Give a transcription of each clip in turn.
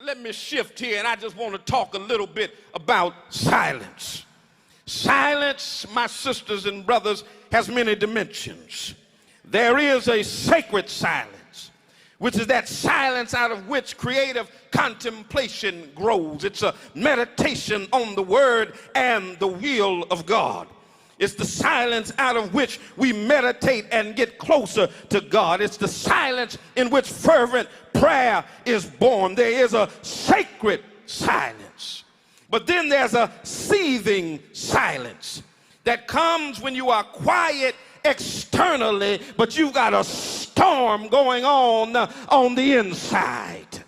let me shift here, and I just want to talk a little bit about silence. Silence, my sisters and brothers, has many dimensions. There is a sacred silence, which is that silence out of which creative contemplation grows. It's a meditation on the word and the will of God. It's the silence out of which we meditate and get closer to God. It's the silence in which fervent prayer is born. There is a sacred silence. But then there's a seething silence that comes when you are quiet externally, but you've got a storm going on the inside.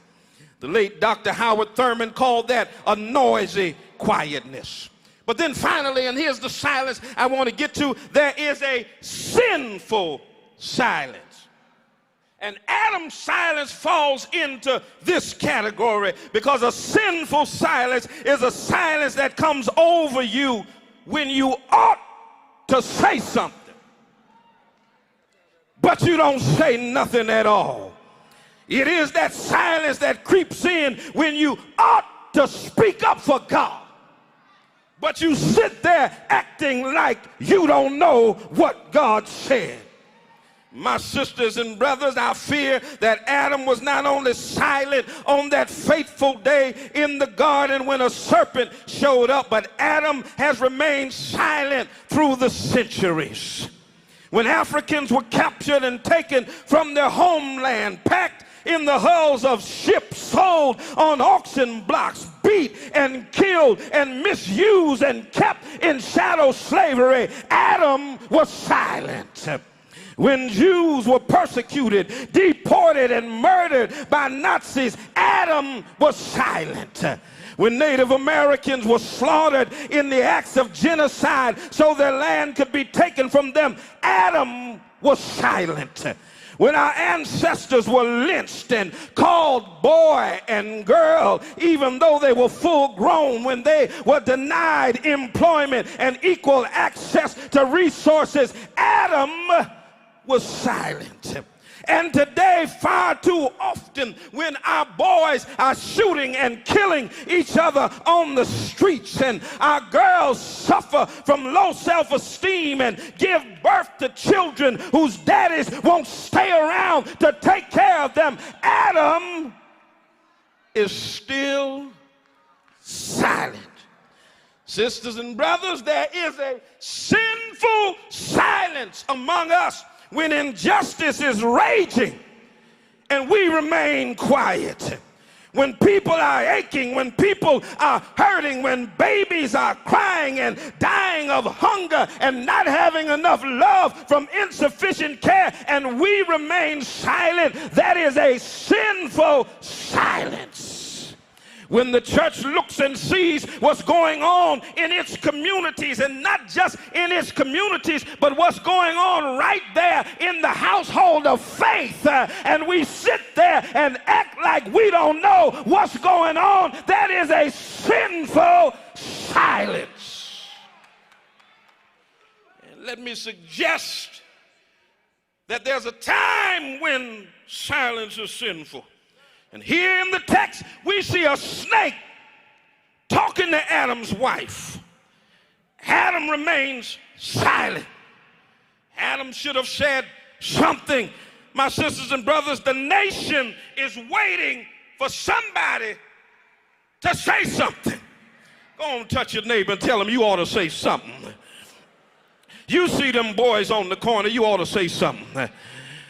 The late Dr. Howard Thurman called that a noisy quietness. But then finally, and here's the silence I want to get to, there is a sinful silence. And Adam's silence falls into this category because a sinful silence is a silence that comes over you when you ought to say something, but you don't say nothing at all. It is that silence that creeps in when you ought to speak up for God, but you sit there acting like you don't know what God said. My sisters and brothers, I fear that Adam was not only silent on that fateful day in the garden when a serpent showed up, but Adam has remained silent through the centuries. When Africans were captured and taken from their homeland, packed in the hulls of ships, sold on auction blocks, beat and killed and misused and kept in shadow slavery, Adam was silent. When Jews were persecuted, deported, and murdered by Nazis, Adam was silent. When Native Americans were slaughtered in the acts of genocide so their land could be taken from them, Adam was silent. When our ancestors were lynched and called boy and girl, even though they were full grown, when they were denied employment and equal access to resources, Adam was silent. And today, far too often, when our boys are shooting and killing each other on the streets, and our girls suffer from low self-esteem and give birth to children whose daddies won't stay around to take care of them, Adam is still silent. Sisters and brothers, there is a sinful silence among us when injustice is raging and we remain quiet. When people are aching, when people are hurting, when babies are crying and dying of hunger and not having enough love from insufficient care, and we remain silent, that is a sinful silence. When the church looks and sees what's going on in its communities, and not just in its communities, but what's going on right there in the household of faith, and we sit there and act like we don't know what's going on, that is a sinful silence. And let me suggest that there's a time when silence is sinful. And here in the text, we see a snake talking to Adam's wife. Adam remains silent. Adam should have said something. My sisters and brothers, the nation is waiting for somebody to say something. Go on, touch your neighbor and tell him you ought to say something. You see them boys on the corner, you ought to say something.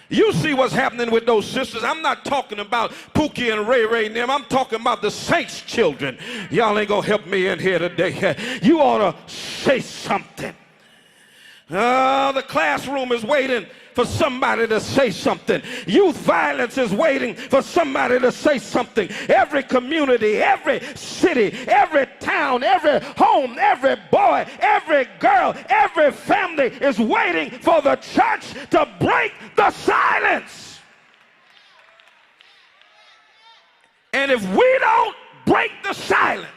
You see what's happening with those sisters. I'm not talking about Pookie and Ray Ray and them. I'm talking about the saints' children. Y'all ain't gonna help me in here today. You ought to say something. The classroom is waiting for somebody to say something. Youth violence is waiting for somebody to say something. Every community, every city, every town, every home, every boy, every girl, every family is waiting for the church to break the silence. And if we don't break the silence,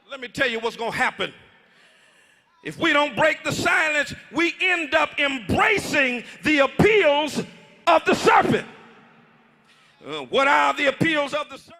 let me tell you what's going to happen. If we don't break the silence, we end up embracing the appeals of the serpent. What are the appeals of the serpent?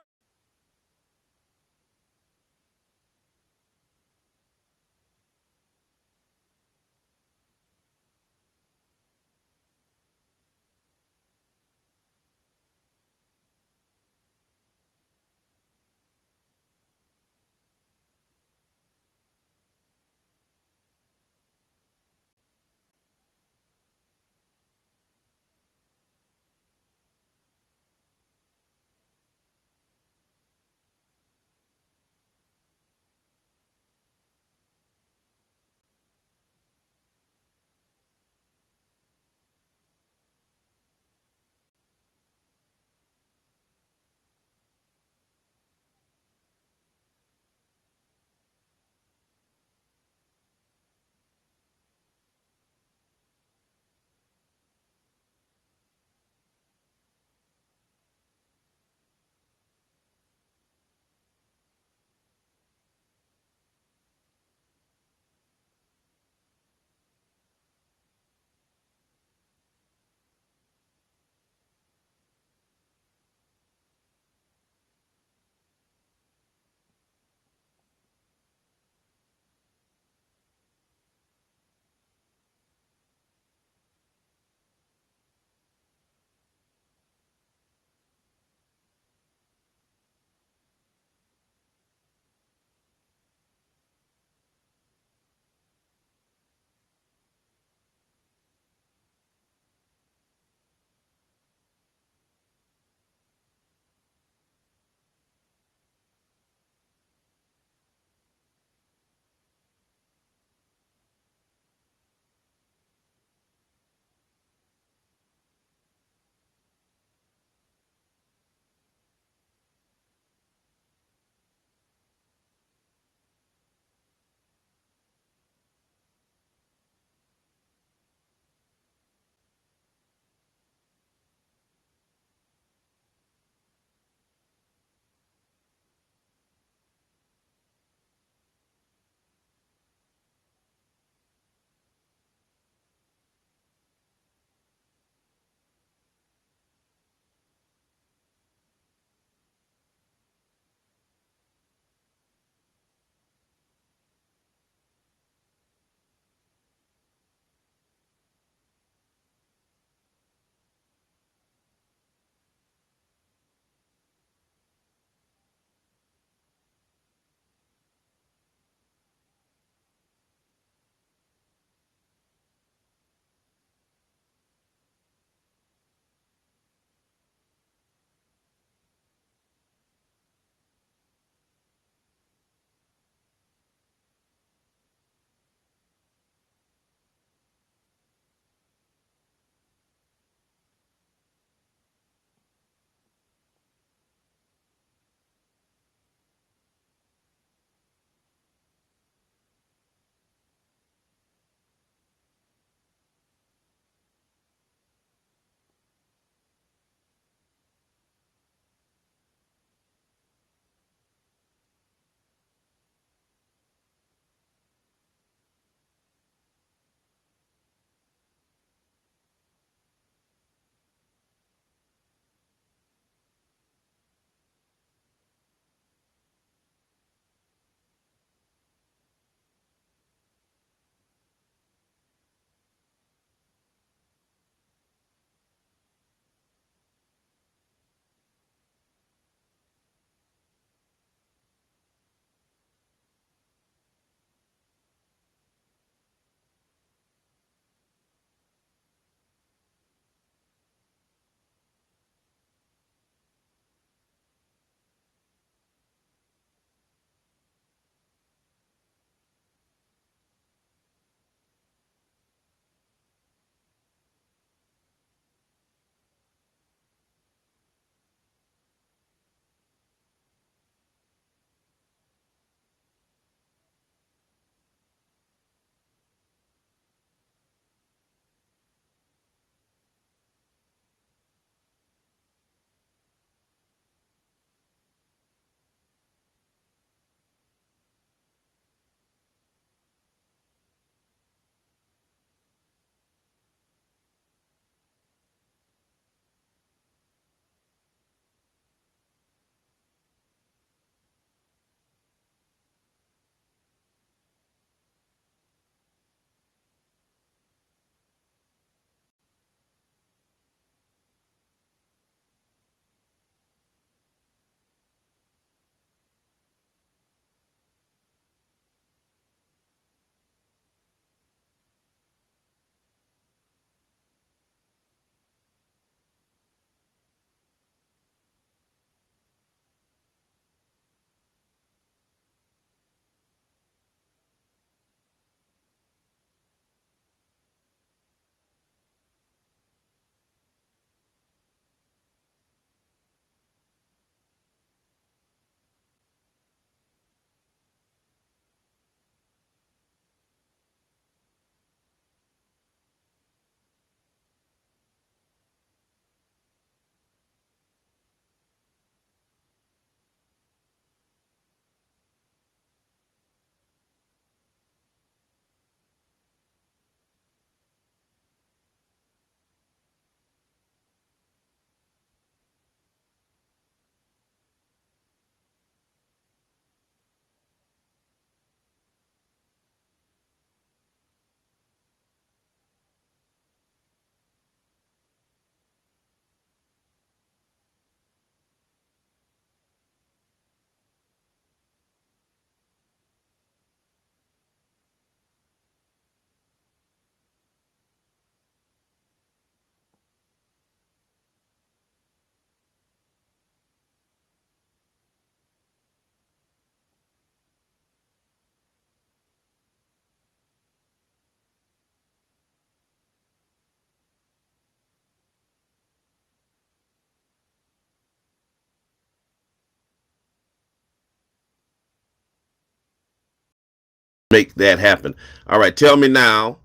make that happen. All right, tell me now.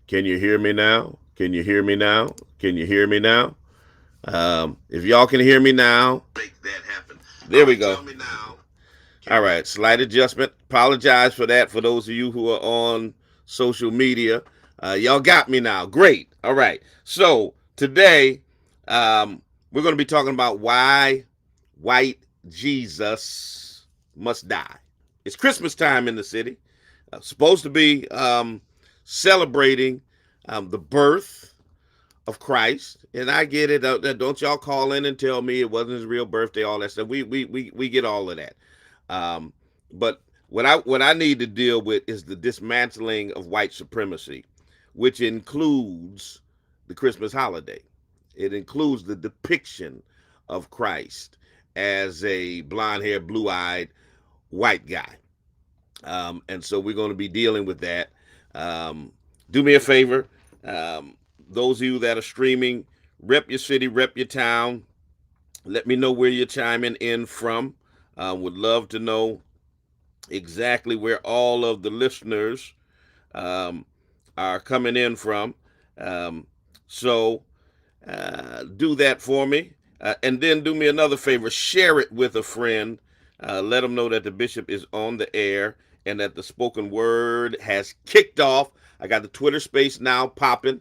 Can you hear me now? Can you hear me now? Can you hear me now? If y'all can hear me now, make that happen. There we go. Tell me now. All right, slight adjustment. Apologize for that for those of you who are on social media. Y'all got me now. Great. All right. So today, we're going to be talking about why white Jesus must die. It's Christmas time in the city. Supposed to be celebrating the birth of Christ, and I get it. Don't y'all call in and tell me it wasn't his real birthday, all that stuff. We get all of that. But what I need to deal with is the dismantling of white supremacy, which includes the Christmas holiday. It includes the depiction of Christ as a blonde-haired, blue-eyed white guy. And so we're going to be dealing with that. Do me a favor. Those of you that are streaming, rep your city, rep your town. Let me know where you're chiming in from. Would love to know exactly where all of the listeners are coming in from. So do that for me. And then do me another favor. Share it with a friend. Let them know that the bishop is on the air and that the spoken word has kicked off. I got the Twitter space now popping.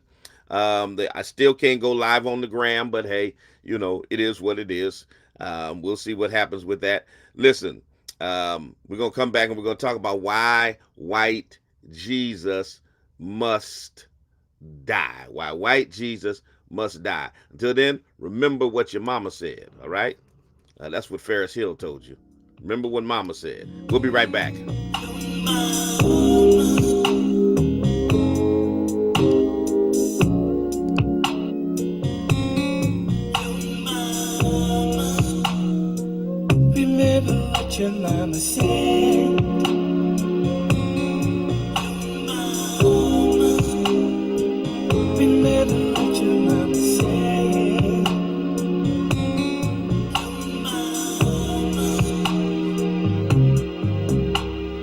I still can't go live on the gram, but hey, it is what it is. We'll see what happens with that. Listen, we're going to come back and we're going to talk about why white Jesus must die. Why white Jesus must die. Until then, remember what your mama said, all right? That's what Ferris Hill told you. Remember what mama said. We'll be right back. Remember what your mama said. Remember what your mama said.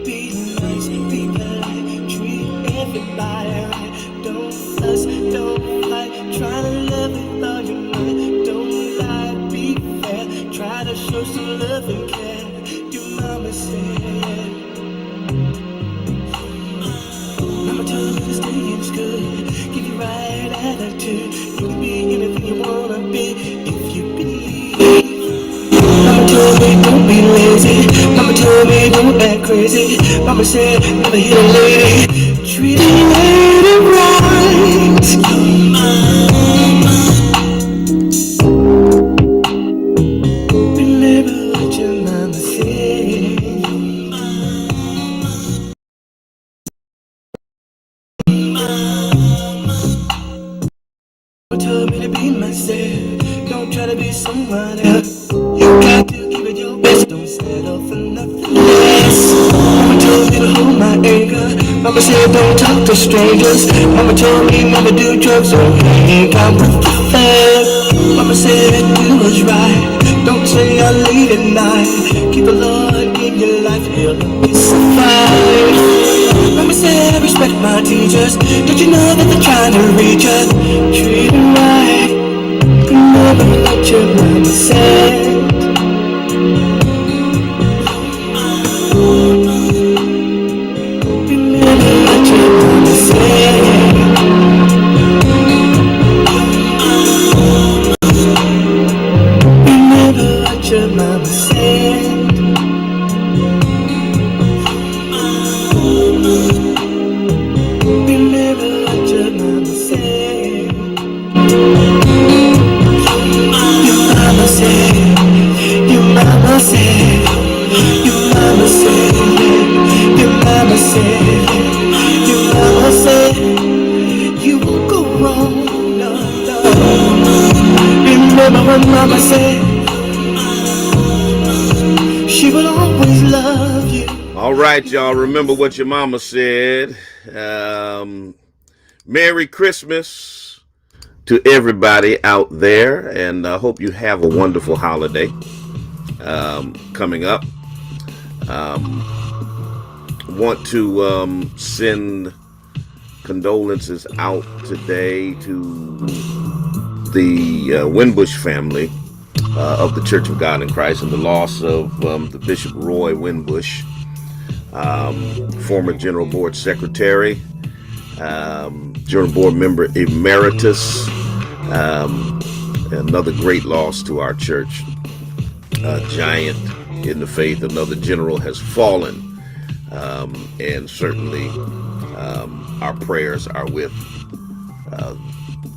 Be nice, be polite, treat everybody right. Don't fuss, don't fight. Try to love with all your might. Don't lie, be fair. Try to show some love and care. Your mama said. Mama told me to stay in school, give you right attitude. You can be anything you wanna be if you believe. Mama told me don't be lazy. Mama told me don't act crazy. Mama said never hit a lady. Treat a lady right. Remember what your mama said. Told me to be myself. Don't try to be someone else. You got to give it your best. Don't settle for nothing less. Mama told me to hold my anger. Mama said don't talk to strangers. Mama told me never do drugs or hang out with the feds. Mama said do what's right. Don't say I'll leave at night. Keep the Lord in your life. He'll help you survive. Mama said respect my teachers. Don't you know that they're trying to reach us? Treat them right. Remember what your mama said. Remember what your mama said. Remember what your mama said. Remember what your mama said. Your mama said. Your mama said. Your mama said. Your mama said. Your mama said. You won't go wrong. No, no. Remember what mama said. She will always love you. All right, y'all. Remember what your mama said. Merry Christmas to everybody out there, and I hope you have a wonderful holiday coming up. want to send condolences out today to the Winbush family of the Church of God in Christ and the loss of the Bishop Roy Winbush, former General Board Secretary, General Board Member Emeritus, another great loss to our church, giant in the faith. Another general has fallen, and certainly our prayers are with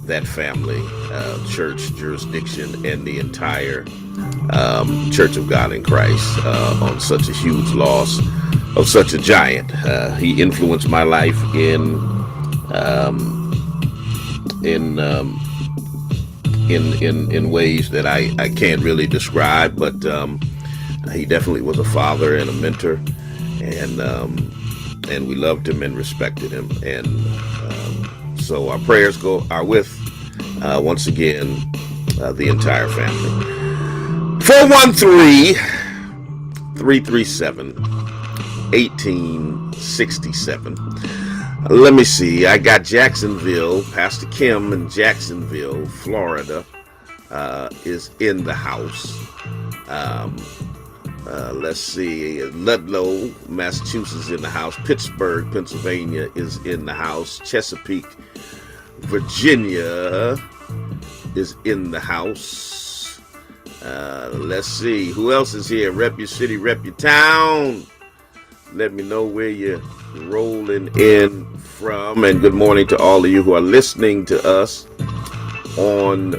that family, church, jurisdiction, and the entire Church of God in Christ on such a huge loss of such a giant. He influenced my life in ways that I can't really describe, but he definitely was a father and a mentor, and we loved him and respected him, and so our prayers are with once again the entire family. 413-337-1867. Let me see. I got Jacksonville. Pastor Kim in Jacksonville, Florida, is in the house. Let's see. Ludlow, Massachusetts, in the house. Pittsburgh, Pennsylvania, is in the house. Chesapeake, Virginia, is in the house. Let's see. Who else is here? Rep your city, rep your town. Let me know where you're rolling in from. And good morning to all of you who are listening to us on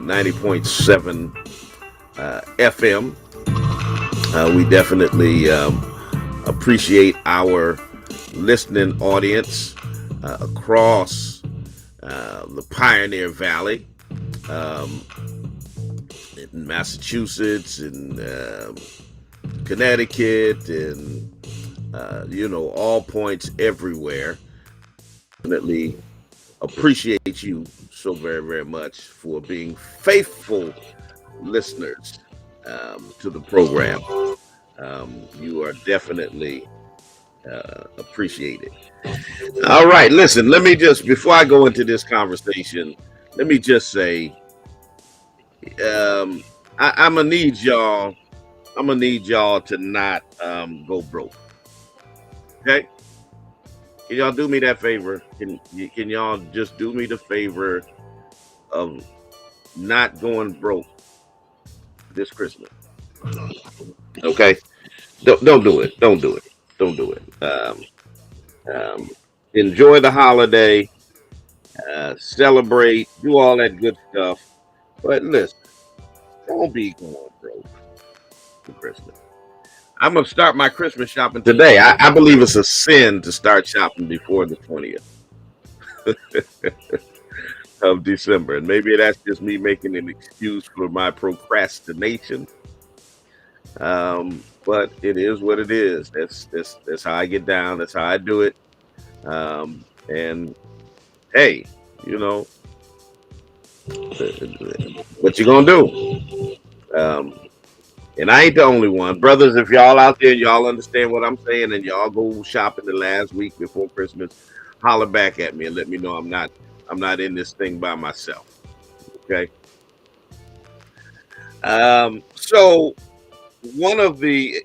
90.7 FM. We definitely appreciate our listening audience across the Pioneer Valley, in Massachusetts, and Connecticut, and all points everywhere. Definitely appreciate you so very, very much for being faithful listeners to the program. You are definitely appreciated. All right, listen, let me just, before I go into this conversation, let me just say, I'm gonna need y'all to not go broke. Okay? Can y'all do me that favor? Can y'all just do me the favor of not going broke this Christmas? Okay? Don't do it. Don't do it. Don't do it. Enjoy the holiday. Celebrate. Do all that good stuff. But listen, don't be going broke for Christmas. I'm going to start my Christmas shopping today. I believe it's a sin to start shopping before the 20th of December. And maybe that's just me making an excuse for my procrastination. But it is what it is. That's how I get down. That's how I do it. And hey, what you gonna do? And I ain't the only one. Brothers, if y'all out there, y'all understand what I'm saying, and y'all go shopping the last week before Christmas, holler back at me and let me know I'm not in this thing by myself. Okay. So one of the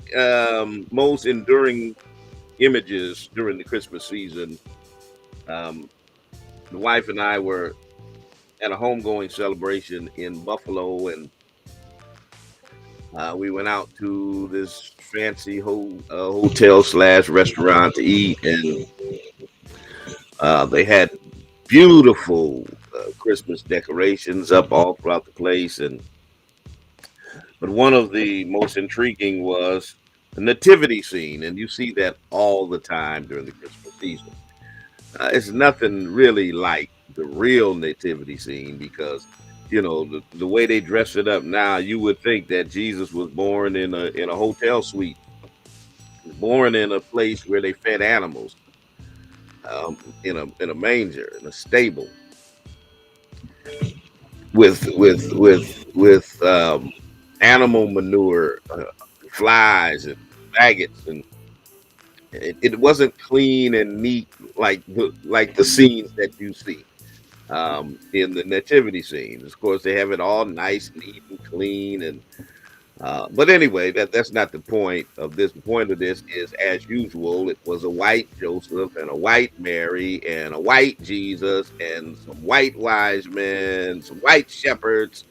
most enduring images during the Christmas season, the wife and I were at a homegoing celebration in Buffalo, and we went out to this fancy hotel / restaurant to eat, and they had beautiful Christmas decorations up all throughout the place. But one of the most intriguing was the nativity scene, and you see that all the time during the Christmas season. It's nothing really like the real nativity scene, because the way they dress it up now, you would think that Jesus was born in a hotel suite, born in a place where they fed animals, in a manger, in a stable, with animal manure, flies and maggots, it wasn't clean and neat like the scenes that you see in the nativity scenes. Of course, they have it all nice, neat, and clean, and but anyway, that's not the point of this. The point of this is, as usual, it was a white Joseph and a white Mary and a white Jesus and some white wise men, some white shepherds.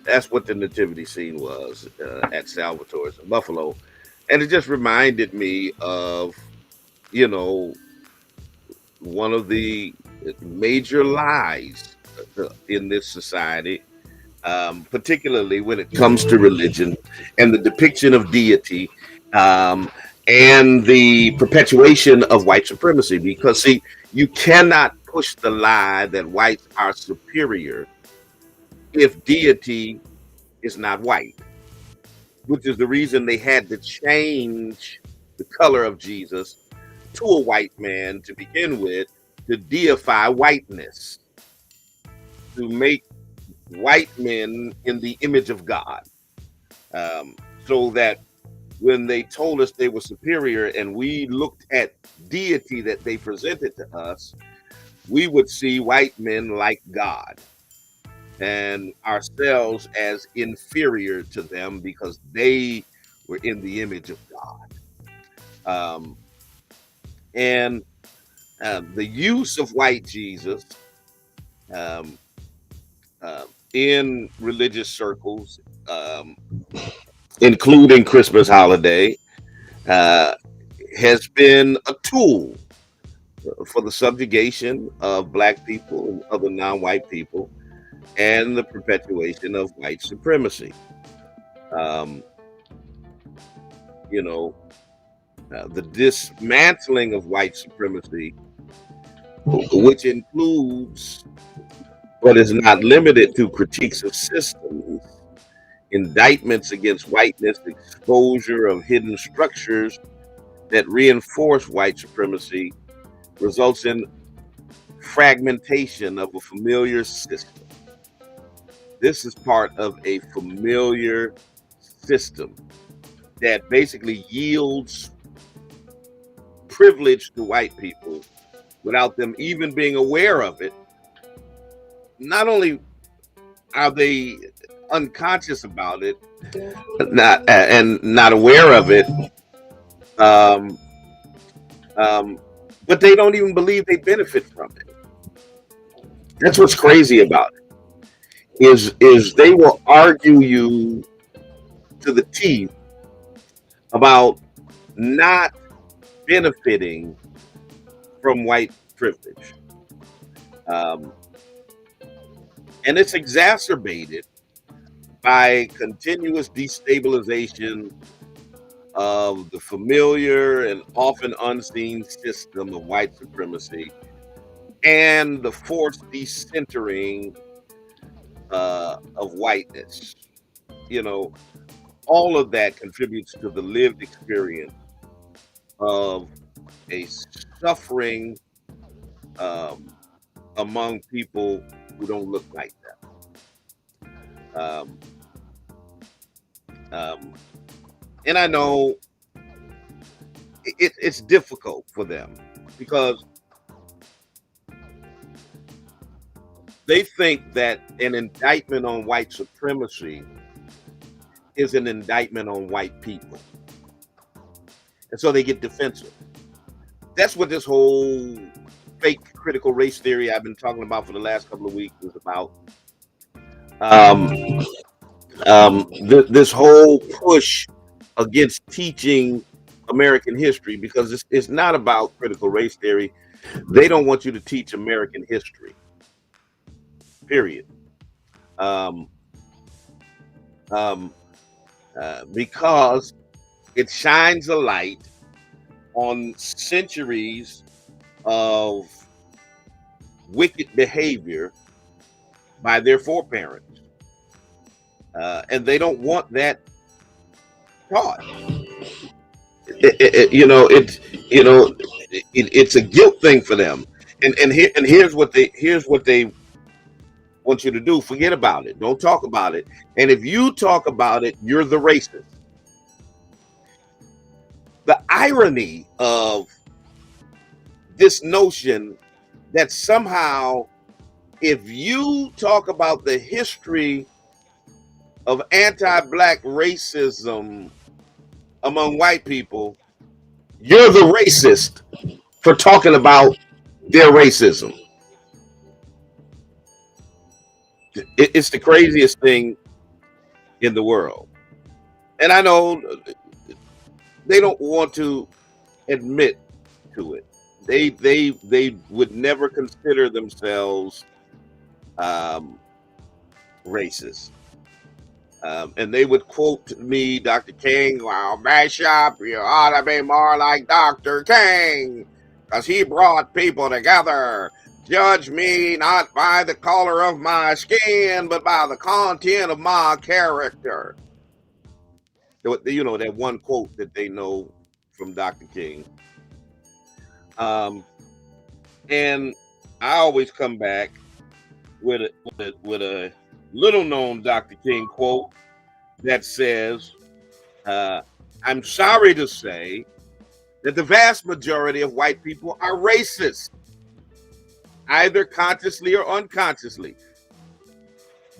That's what the nativity scene was at Salvatore's in Buffalo, and it just reminded me of, you know, one of the major lies in this society, particularly when it comes to religion and the depiction of deity, um, and the perpetuation of white supremacy. Because, see, you cannot push the lie that whites are superior if deity is not white, which is the reason they had to change the color of Jesus to a white man to begin with, to deify whiteness, to make white men in the image of God, so that when they told us they were superior and we looked at deity that they presented to us, we would see white men like God and ourselves as inferior to them because they were in the image of God. And the use of white Jesus um, in religious circles, um, including Christmas holiday, uh, has been a tool for the subjugation of black people and other non-white people and the perpetuation of white supremacy. Um, you know, the dismantling of white supremacy, which includes but is not limited to critiques of systems, indictments against whiteness, exposure of hidden structures that reinforce white supremacy, results in fragmentation of a familiar system. This is part of a familiar system that basically yields privilege to white people without them even being aware of it. Not only are they unconscious about it, not aware of it, um, but they don't even believe they benefit from it. That's what's crazy about it. Is they will argue you to the teeth about not benefiting from white privilege, um, and it's exacerbated by continuous destabilization of the familiar and often unseen system of white supremacy and the forced decentering of whiteness. You know, all of that contributes to the lived experience of a suffering um, among people who don't look like them. And I know it's difficult for them because they think that an indictment on white supremacy is an indictment on white people. And so they get defensive. That's what this whole fake critical race theory I've been talking about for the last couple of weeks is about. This whole push against teaching American history, because it's not about critical race theory. They don't want you to teach American history, period. Um, um, because it shines a light on centuries of wicked behavior by their foreparents. And they don't want that taught. It's a guilt thing for them. And here's what they want you to do. Forget about it. Don't talk about it. And if you talk about it, you're the racist. the irony of this notion that somehow, if you talk about the history of anti-black racism among white people, you're the racist for talking about their racism. It's the craziest thing in the world. And I know they don't want to admit to it. They would never consider themselves racist. And they would quote me, Dr. King, well, Bishop, you ought to be more like Dr. King, because he brought people together. Judge me not by the color of my skin, but by the content of my character. You know, that one quote that they know from Dr. King. And I always come back with a little known Dr. King quote that says, I'm sorry to say that the vast majority of white people are racist, either consciously or unconsciously.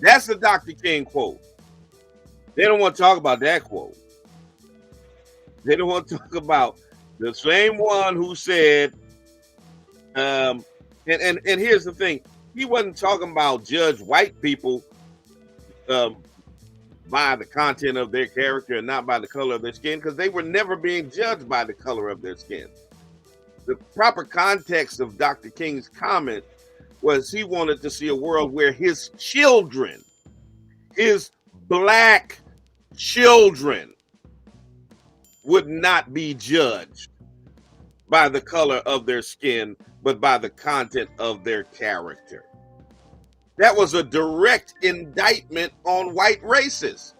That's the Dr. King quote. They don't want to talk about that quote. They don't want to talk about the same one who said, and here's the thing, he wasn't talking about judge white people by the content of their character and not by the color of their skin, because they were never being judged by the color of their skin. The proper context of Dr. King's comment was he wanted to see a world where his children, his black children, would not be judged by the color of their skin, but by the content of their character. That was a direct indictment on white racists.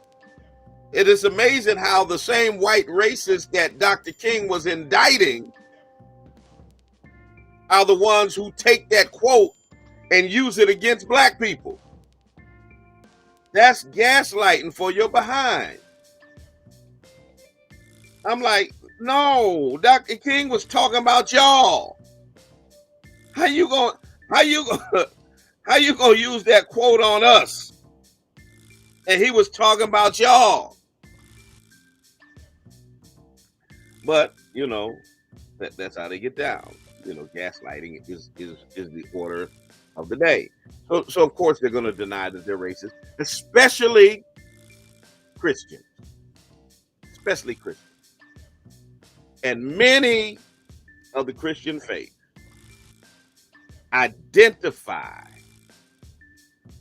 It is amazing how the same white racists that Dr. King was indicting are the ones who take that quote and use it against black people. That's gaslighting for your behind. I'm like, no, Dr. King was talking about y'all. How you gonna use that quote on us? And he was talking about y'all. But you know, that's how they get down. You know, gaslighting is the order of the day. So of course they're going to deny that they're racist, especially Christians. Especially Christians. And many of the Christian faith identify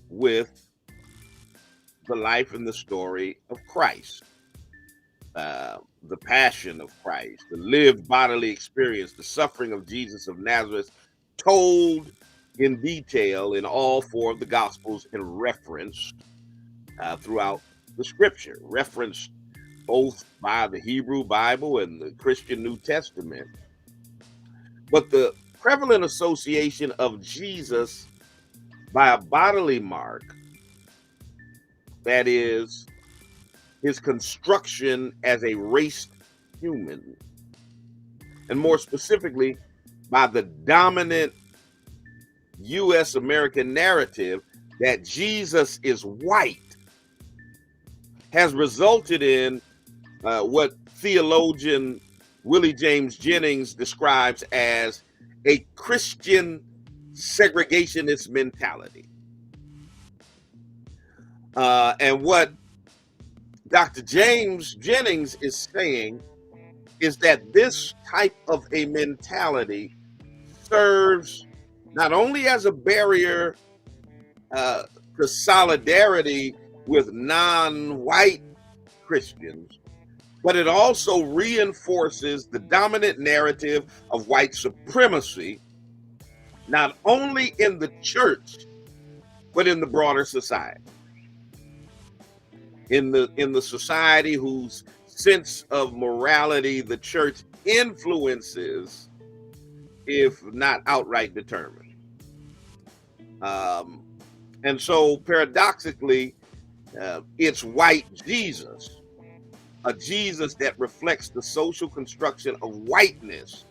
with the life and the story of Christ, the passion of Christ, the lived bodily experience, the suffering of Jesus of Nazareth, told in detail in all four of the Gospels and referenced throughout the Scripture, referenced both by the Hebrew Bible and the Christian New Testament. But the prevalent association of Jesus by a bodily mark, that is, his construction as a raced human, and more specifically, by the dominant U.S. American narrative that Jesus is white, has resulted in what theologian Willie James Jennings describes as a Christian segregationist mentality. And what Dr. James Jennings is saying is that this type of a mentality serves not only as a barrier to solidarity with non-white Christians, but it also reinforces the dominant narrative of white supremacy, not only in the church, but in the broader society. In the society whose sense of morality the church influences, if not outright determined. And so paradoxically, it's white Jesus a Jesus that reflects the social construction of whiteness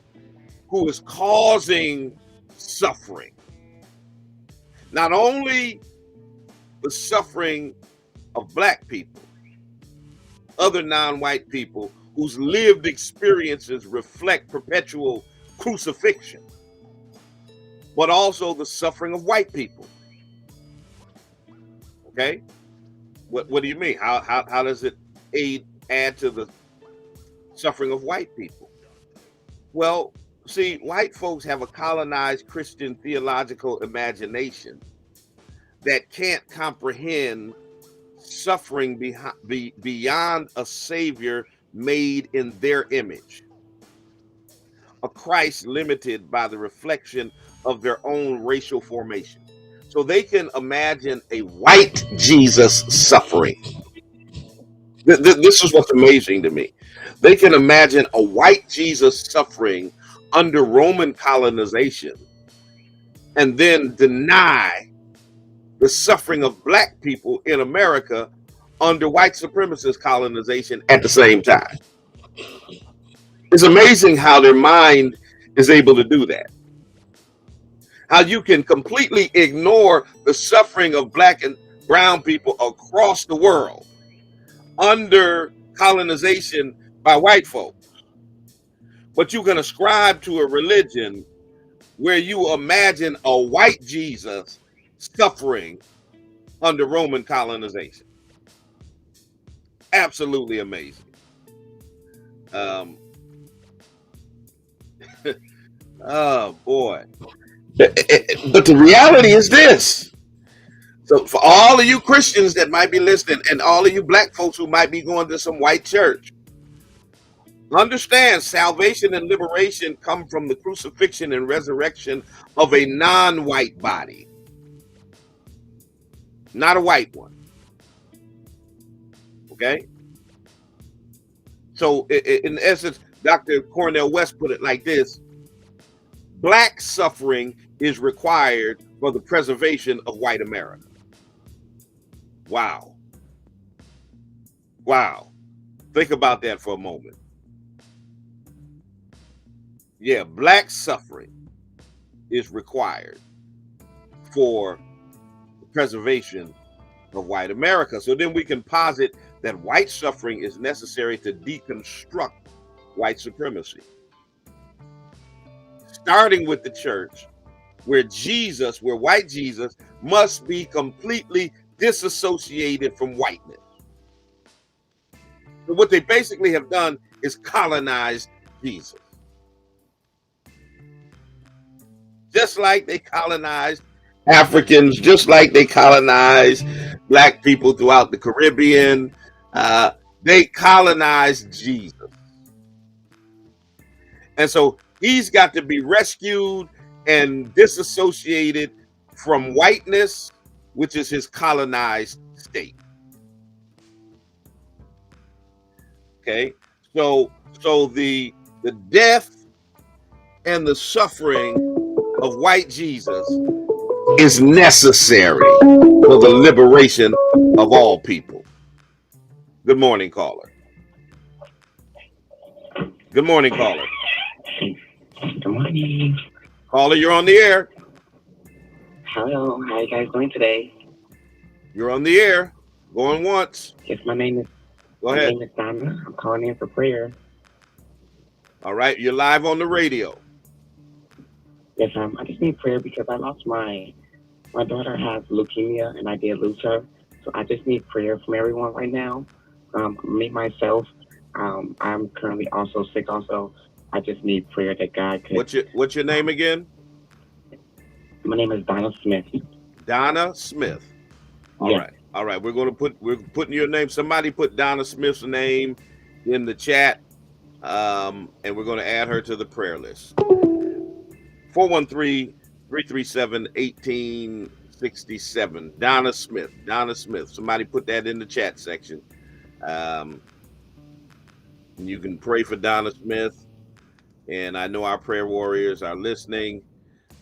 who is causing suffering. Not only the suffering of black people, other non-white people whose lived experiences reflect perpetual crucifixion, but also the suffering of white people. Okay? What do you mean? How does it add to the suffering of white people? Well, see, white folks have a colonized Christian theological imagination that can't comprehend suffering beyond a savior made in their image, a Christ limited by the reflection of their own racial formation. So they can imagine a white Jesus suffering. This is what's amazing to me. They can imagine a white Jesus suffering under Roman colonization and then deny the suffering of black people in America under white supremacist colonization at the same time. It's amazing how their mind is able to do that. How you can completely ignore the suffering of black and brown people across the world under colonization by white folks. But you can ascribe to a religion where you imagine a white Jesus suffering under Roman colonization. Absolutely amazing. Oh boy. But the reality is this. So for all of you Christians that might be listening and all of you black folks who might be going to some white church, understand salvation and liberation come from the crucifixion and resurrection of a non-white body, not a white one. Okay? So in essence, Dr. Cornel West put it like this: black suffering is required for the preservation of white America. Wow. Wow. Think about that for a moment. Yeah, black suffering is required for the preservation of white America. So then we can posit that white suffering is necessary to deconstruct white supremacy. Starting with the church, where white Jesus must be completely disassociated from whiteness. So what they basically have done is colonized Jesus. Just like they colonized Africans, just like they colonized black people throughout the Caribbean, they colonized Jesus. And so he's got to be rescued and disassociated from whiteness, which is his colonized state. Okay, so the death and the suffering of white Jesus is necessary for the liberation of all people. Good morning, caller. Good morning, caller. Good morning. Caller, you're on the air. Hello, how are you guys doing today? You're on the air. Going once. Yes, my name is Donna. I'm calling in for prayer. All right, you're live on the radio. Yes, I just need prayer because I lost my daughter has leukemia and I did lose her. So I just need prayer from everyone right now. Me, myself, I'm currently also sick also. I just need prayer that God could... What's your name again? My name is Donna Smith. Donna Smith. Yes. All right. We're putting your name. Somebody put Donna Smith's name in the chat. And we're going to add her to the prayer list. 413-337-1867. Donna Smith. Somebody put that in the chat section. You can pray for Donna Smith. And I know our prayer warriors are listening.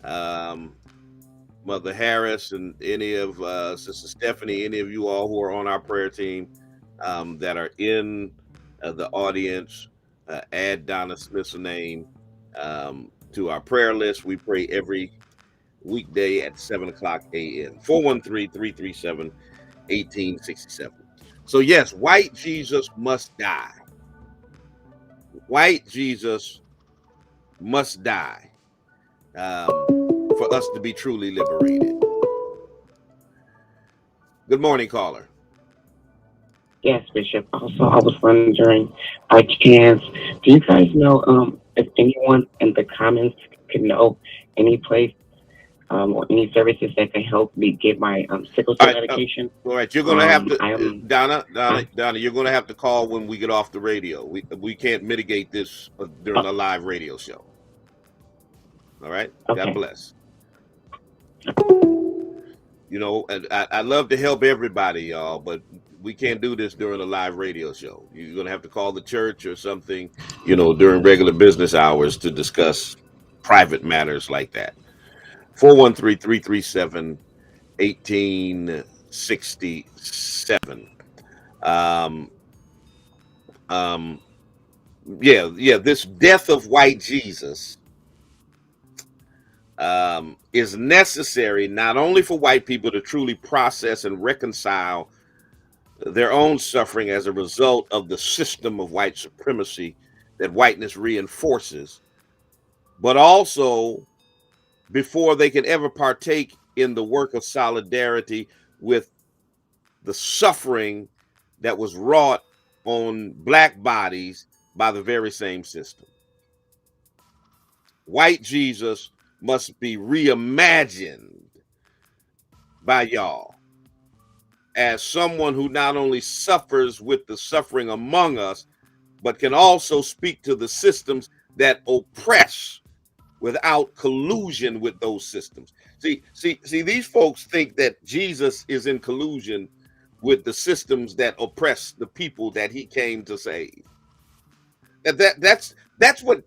Mother Harris and any of Sister Stephanie, any of you all who are on our prayer team that are in the audience, add Donna Smith's name to our prayer list. We pray every weekday at 7 o'clock a.m. 413-337-1867. So, yes, white Jesus must die. White Jesus must die for us to be truly liberated. Good morning, caller. Yes, Bishop. Also, I was wondering, by chance, do you guys know if anyone in the comments could know any place or any services that can help me get my sickle All cell right, medication? all right. You're gonna have to, I am. Donna. You're gonna have to call when we get off the radio. We can't mitigate this during a live radio show. All right. God Okay. bless. You know, and I love to help everybody, y'all, but we can't do this during a live radio show. You're gonna have to call the church or something, you know, during regular business hours to discuss private matters like that. 413-337-1867. Um, um, yeah. This death of white Jesus is necessary not only for white people to truly process and reconcile their own suffering as a result of the system of white supremacy that whiteness reinforces, but also before they can ever partake in the work of solidarity with the suffering that was wrought on black bodies by the very same system. White Jesus must be reimagined by y'all as someone who not only suffers with the suffering among us, but can also speak to the systems that oppress without collusion with those systems. See, these folks think that Jesus is in collusion with the systems that oppress the people that he came to save. That's what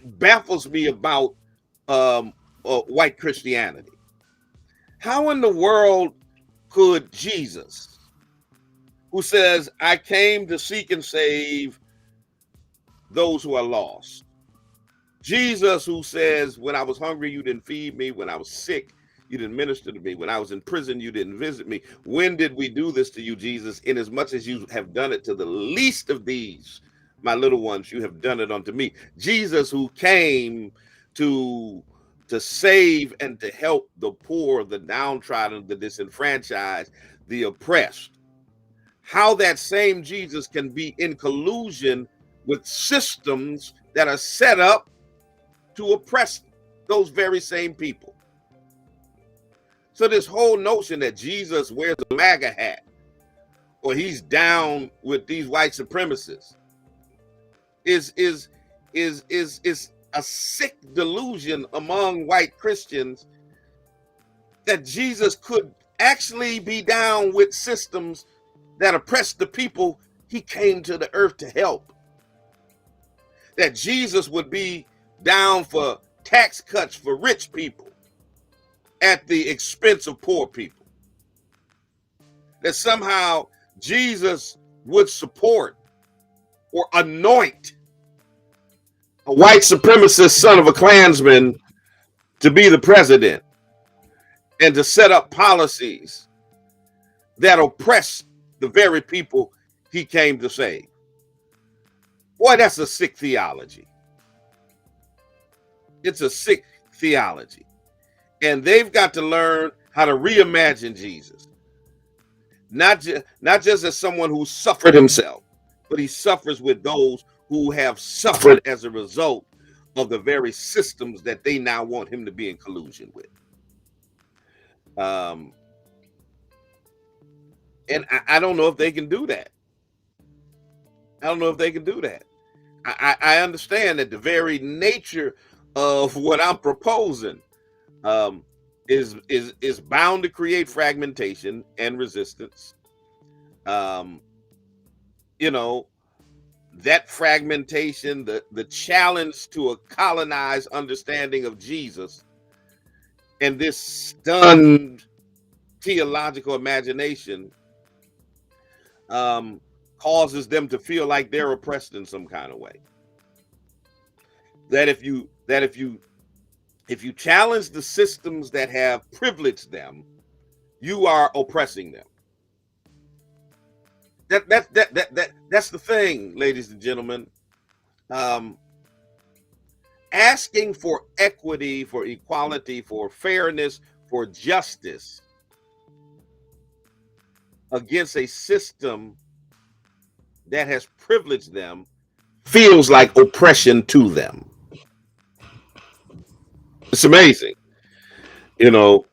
baffles me about white Christianity. How in the world could Jesus, who says, I came to seek and save those who are lost, Jesus, who says, when I was hungry, you didn't feed me. When I was sick, you didn't minister to me. When I was in prison, you didn't visit me. When did we do this to you, Jesus? Inasmuch as you have done it to the least of these, my little ones, you have done it unto me. Jesus, who came to save and to help the poor, the downtrodden, the disenfranchised, the oppressed. How that same Jesus can be in collusion with systems that are set up to oppress those very same people. So this whole notion that Jesus wears a MAGA hat or he's down with these white supremacists is a sick delusion among white Christians that Jesus could actually be down with systems that oppress the people he came to the earth to help. That Jesus would be down for tax cuts for rich people at the expense of poor people. That somehow Jesus would support or anoint a white supremacist son of a Klansman to be the president and to set up policies that oppress the very people he came to save. Boy, that's a sick theology. It's a sick theology. And they've got to learn how to reimagine Jesus. Not just as someone who suffered himself, but he suffers with those who have suffered as a result of the very systems that they now want him to be in collusion with. And I don't know if they can do that. I don't know if they can do that. I understand that the very nature of what I'm proposing is bound to create fragmentation and resistance. You know, that fragmentation, the challenge to a colonized understanding of Jesus, and this stunned theological imagination causes them to feel like they're oppressed in some kind of way. That if you challenge the systems that have privileged them, you are oppressing them. That's the thing, ladies and gentlemen. Asking for equity, for equality, for fairness, for justice against a system that has privileged them feels like oppression to them. It's amazing, you know.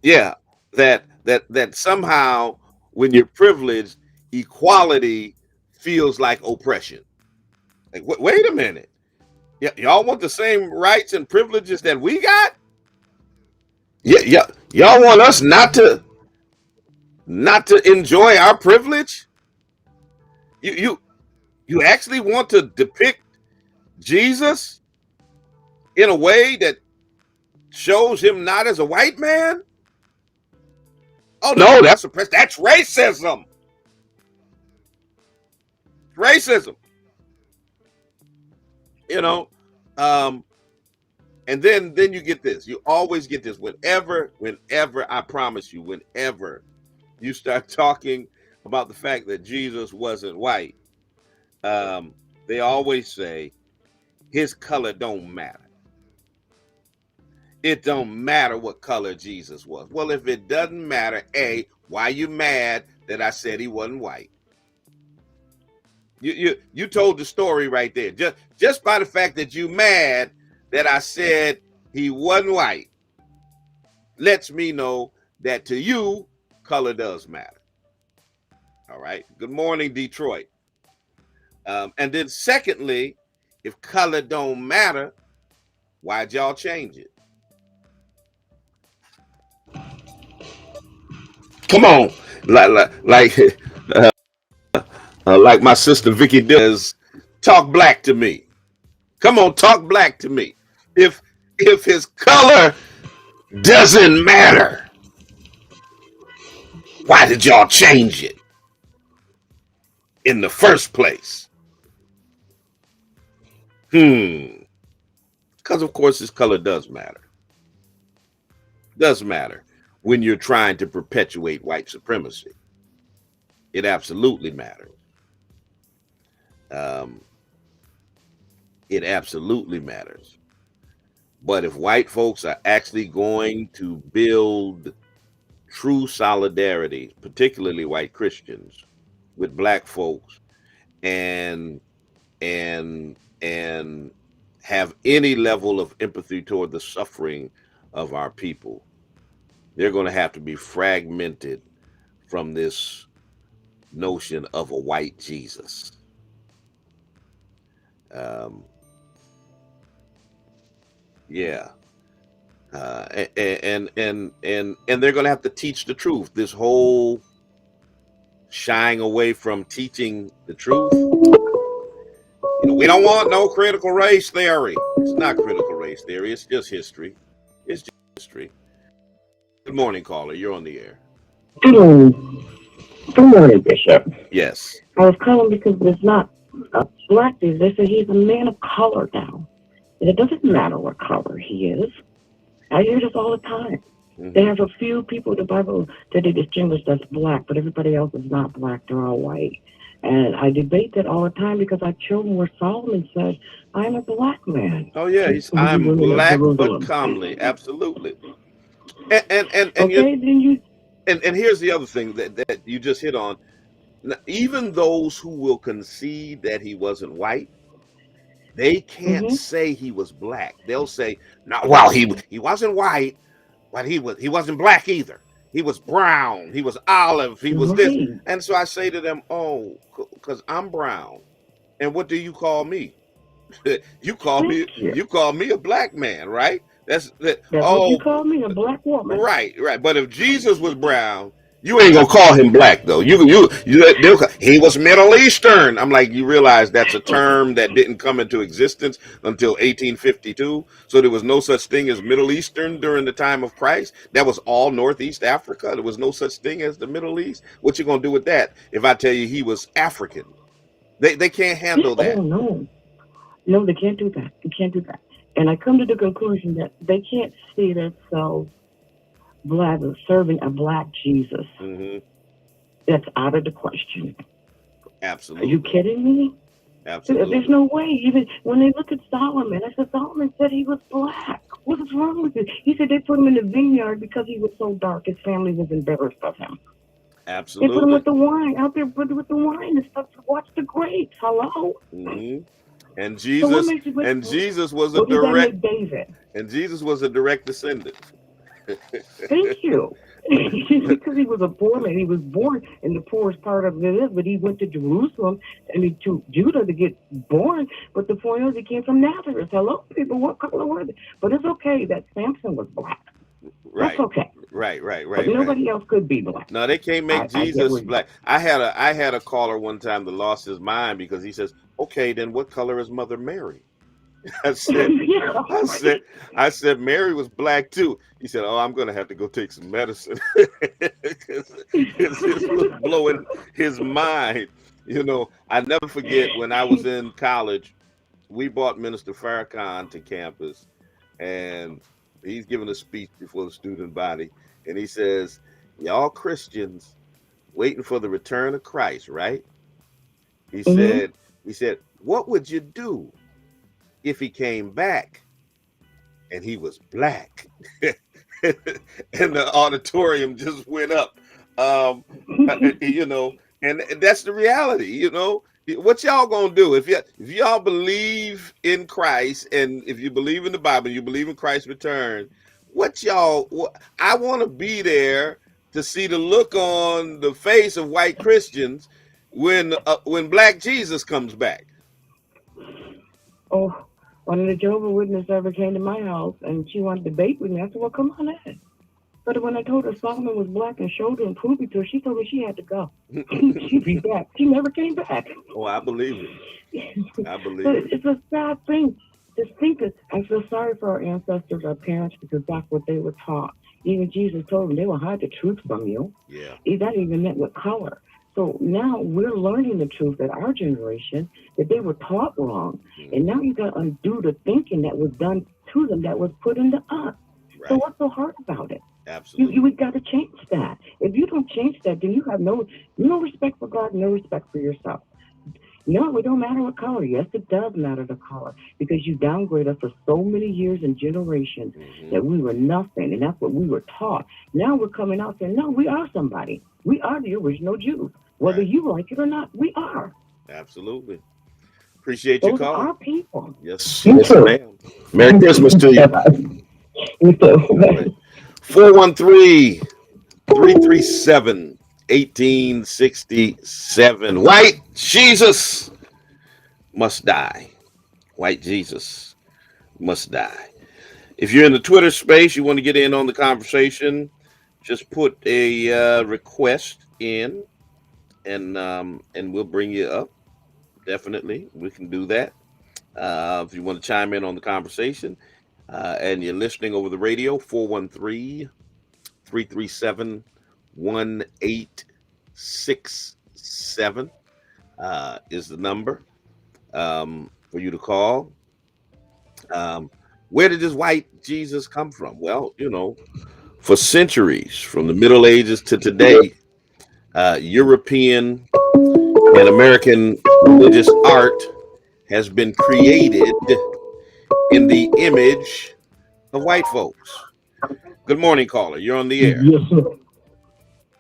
Yeah, that somehow when you're privileged, equality feels like oppression. Like, wait a minute, y'all want the same rights and privileges that we got? Yeah, y'all want us not to enjoy our privilege? You actually want to depict Jesus in a way that shows him not as a white man? Oh no, that's oppression. That's racism. Racism. You know, and then you get this. You always get this. Whenever I promise you, whenever you start talking about the fact that Jesus wasn't white, they always say his color don't matter. It don't matter what color Jesus was. Well, if it doesn't matter, A, why you mad that I said he wasn't white? You told the story right there. Just by the fact that you mad that I said he wasn't white lets me know that to you, color does matter. All right. Good morning, Detroit. And then secondly, if color don't matter, why'd y'all change it? Come on, like my sister Vicky does, talk black to me. Come on, talk black to me. If his color doesn't matter, why did y'all change it in the first place? Because of course his color does matter. Does matter when you're trying to perpetuate white supremacy. It absolutely matters. It absolutely matters. But if white folks are actually going to build true solidarity, particularly white Christians, with black folks, and have any level of empathy toward the suffering of our people, they're going to have to be fragmented from this notion of a white Jesus. Yeah. And they're going to have to teach the truth. This whole shying away from teaching the truth. You know, we don't want no critical race theory. It's not critical race theory. It's just history. It's just history. Good morning, caller. You're on the air. Good morning, Bishop. Yes. I was calling because it's not black dude. They say he's a man of color now. And it doesn't matter what color he is. I hear this all the time. Mm-hmm. They have a few people in the Bible that they distinguish as black, but everybody else is not black. They're all white. And I debate that all the time because I chose where Solomon said, I'm a black man. Oh, yeah. I'm black but comely. Absolutely. And here's the other thing that you just hit on. Now, even those who will concede that he wasn't white, they can't say he was black. They'll say, no, well, he wasn't white, but he wasn't black either. He was brown. He was olive. He was this. And so I say to them, oh, because I'm brown. And what do you call me? You call me a black man, right? That's what you call me, a black woman. Right. But if Jesus was brown, You ain't gonna call him black though. He was Middle Eastern. I'm like, you realize that's a term that didn't come into existence until 1852. So there was no such thing as Middle Eastern during the time of Christ. That was all Northeast Africa. There was no such thing as the Middle East. What you gonna do with that? If I tell you he was African, they can't handle that. Oh no, they can't do that. They can't do that. And I come to the conclusion that they can't see themselves black serving a black Jesus. Mm-hmm. That's out of the question. Absolutely. Are you kidding me? Absolutely. There's no way. Even when they look at Solomon, I said Solomon said he was black. What is wrong with it? He said they put him in the vineyard because he was so dark. His family was embarrassed of him. Absolutely. They put him with the wine out there, with the wine and stuff to watch the grapes. Hello. Mm-hmm. And Jesus, Jesus was a direct descendant. Thank you. Because he was a poor man. He was born in the poorest part of it, but he went to Jerusalem to Judah to get born. But the point is, he came from Nazareth. Hello, people, what color were they? But it's okay that Samson was black. Right. That's okay. Right. But nobody else could be black. No, they can't make Jesus black. I had a caller one time that lost his mind because he says, "Okay, then what color is Mother Mary?" I said, Mary was black too. He said, "Oh, I'm going to have to go take some medicine." It was blowing his mind. You know, I never forget when I was in college, we brought Minister Farrakhan to campus, and he's giving a speech before the student body, and he says, "Y'all Christians waiting for the return of Christ, right?" He said, "What would you do if he came back and he was black?" And the auditorium just went up. You know, and that's the reality. You know, what y'all gonna do if y'all believe in Christ, and if you believe in the Bible, you believe in Christ's return? I want to be there to see the look on the face of white Christians when Black Jesus comes back. Oh, one of the Jehovah's Witnesses ever came to my house and she wanted to debate with me. I said, "Well, come on in." But when I told her Solomon was black and showed her and proved it to her, she told me she had to go. She'd be back. She never came back. Oh, I believe it. But it's a sad thing to think that. I feel sorry for our ancestors, our parents, because that's what they were taught. Even Jesus told them they will hide the truth from you. Yeah. That even meant with color. So now we're learning the truth at our generation that they were taught wrong. Mm-hmm. And now you got to undo the thinking that was done to them that was put into us. Right. So what's so hard about it? Absolutely. We got to change that. If you don't change that, then you have no respect for God, no respect for yourself. No, it don't matter what color. Yes, it does matter the color, because you downgrade us for so many years and generations that we were nothing, and that's what we were taught. Now we're coming out saying, no, we are somebody. We are the original Jews. Whether you like it or not, we are. Absolutely. Appreciate your call. Those are our people. Yes, ma'am. Merry Christmas to you. 413-337-1867. White Jesus must die. White Jesus must die. If you're in the Twitter space, you want to get in on the conversation, just put a request in, and we'll bring you up. Definitely, we can do that. If you want to chime in on the conversation, and you're listening over the radio, 413-337-1867 is the number for you to call. Where did this white Jesus come from? Well, you know, for centuries, from the Middle Ages to today, European and American religious art has been created in the image of white folks. Good morning, caller. You're on the air. Yes, sir.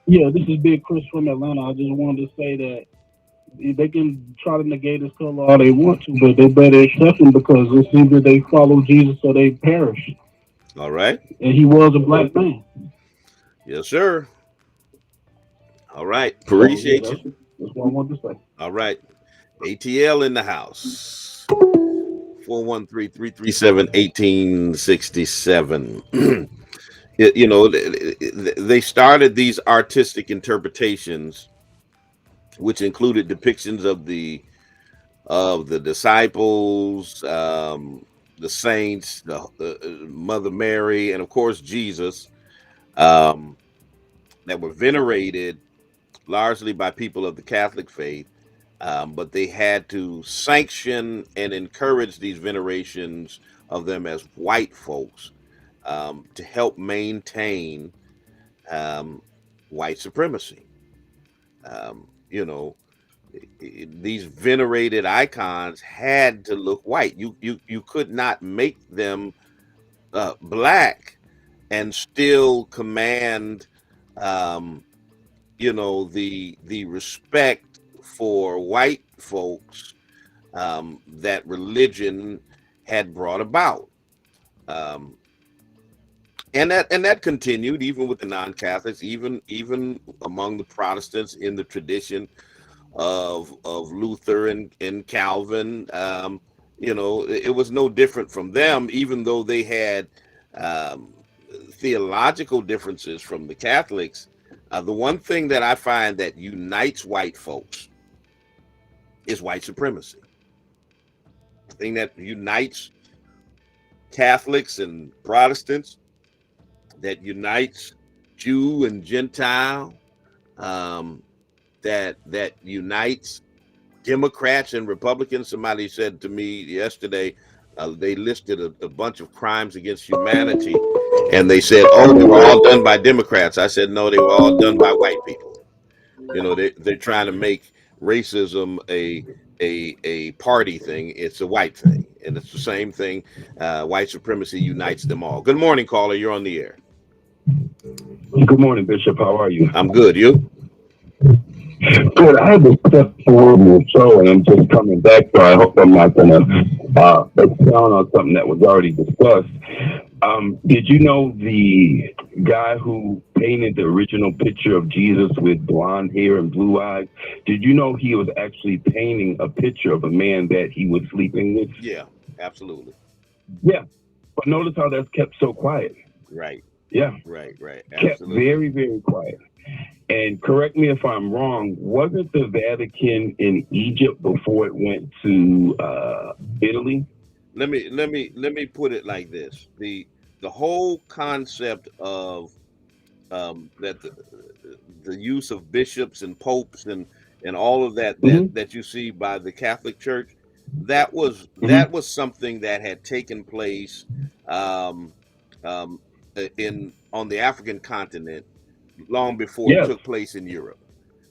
Yeah, this is Big Chris from Atlanta. I just wanted to say that they can try to negate his color all they want to, but they better accept him, because it seems that they follow Jesus or they perish. All right. And he was a black man. Yes, sir. All right. Appreciate you. That's what I wanted to say. All right. ATL in the house. 413-337-1867. They started these artistic interpretations, which included depictions of the disciples, the saints, the Mother Mary, and of course Jesus, um, that were venerated largely by people of the Catholic faith, but they had to sanction and encourage these venerations of them as white folks, to help maintain um, white supremacy. You know, these venerated icons had to look white. You could not make them black and still command, um, the respect for white folks, that religion had brought about. Um, and that continued even with the non-Catholics, even among the Protestants in the tradition of Luther and Calvin. It was no different from them, even though they had um, theological differences from the Catholics. The one thing that I find that unites white folks is white supremacy. The thing that unites Catholics and Protestants, that unites Jew and Gentile, um, that unites Democrats and Republicans. Somebody said to me yesterday, they listed a bunch of crimes against humanity, and they said, "Oh, they were all done by Democrats." I said, "No, they were all done by white people." They're trying to make racism a party thing. It's a white thing, and it's the same thing. White supremacy unites them all. Good morning, caller. You're on the air. Good morning, Bishop. How are you? I'm good. You? Good. I had to step forward in the show, and I'm just coming back, so I hope I'm not going to expound on something that was already discussed. Did you know the guy who painted the original picture of Jesus with blonde hair and blue eyes? Did you know he was actually painting a picture of a man that he was sleeping with? Yeah, absolutely. Yeah. But notice how that's kept so quiet. Right. Yeah. Right. Kept Absolutely. very, very quiet. And correct me if I'm wrong, wasn't the Vatican in Egypt before it went to Italy? Let me put it like this: the whole concept of that the use of bishops and popes and all of that Mm-hmm. that you see by the Catholic Church, that was something that had taken place, um, um, in on the African continent long before it Yes. took place in Europe.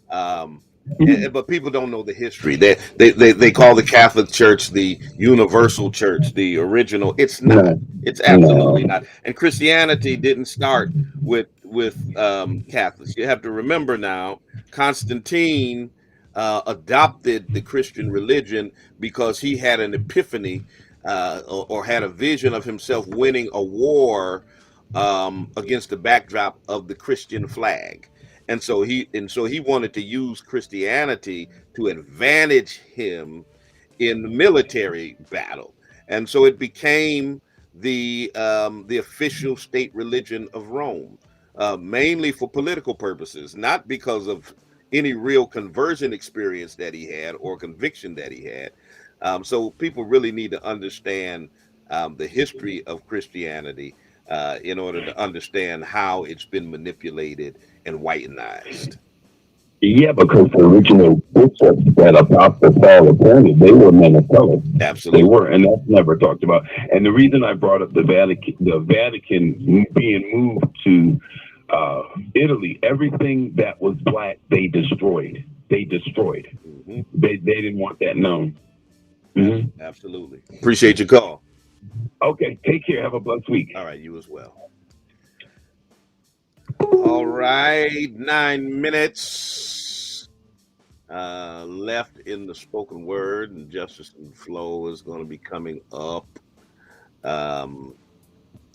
Um, Mhm. but people don't know the history. They call the Catholic Church the universal church, the original. It's not. No, It's no. absolutely not. And Christianity didn't start with Catholics. You have to remember now, Constantine adopted the Christian religion because he had an epiphany, or had a vision of himself winning a war, against the backdrop of the Christian flag. And so he wanted to use Christianity to advantage him in the military battle, and so it became the official state religion of Rome, mainly for political purposes, not because of any real conversion experience that he had or conviction that he had. So people really need to understand the history of Christianity, in order to understand how it's been manipulated and whitenized. Yeah, because the original bishops that Apostle Paul appointed, they were men of color. They Absolutely. were, and that's never talked about. And the reason I brought up the Vatican being moved to Italy, everything that was black, they destroyed. They destroyed. Hmm. They didn't want that known. Hmm. Absolutely. Appreciate your call. Okay, take care. Have a blessed week. All right, you as well. All right, 9 minutes left in the spoken word, and Justice and Flow is going to be coming up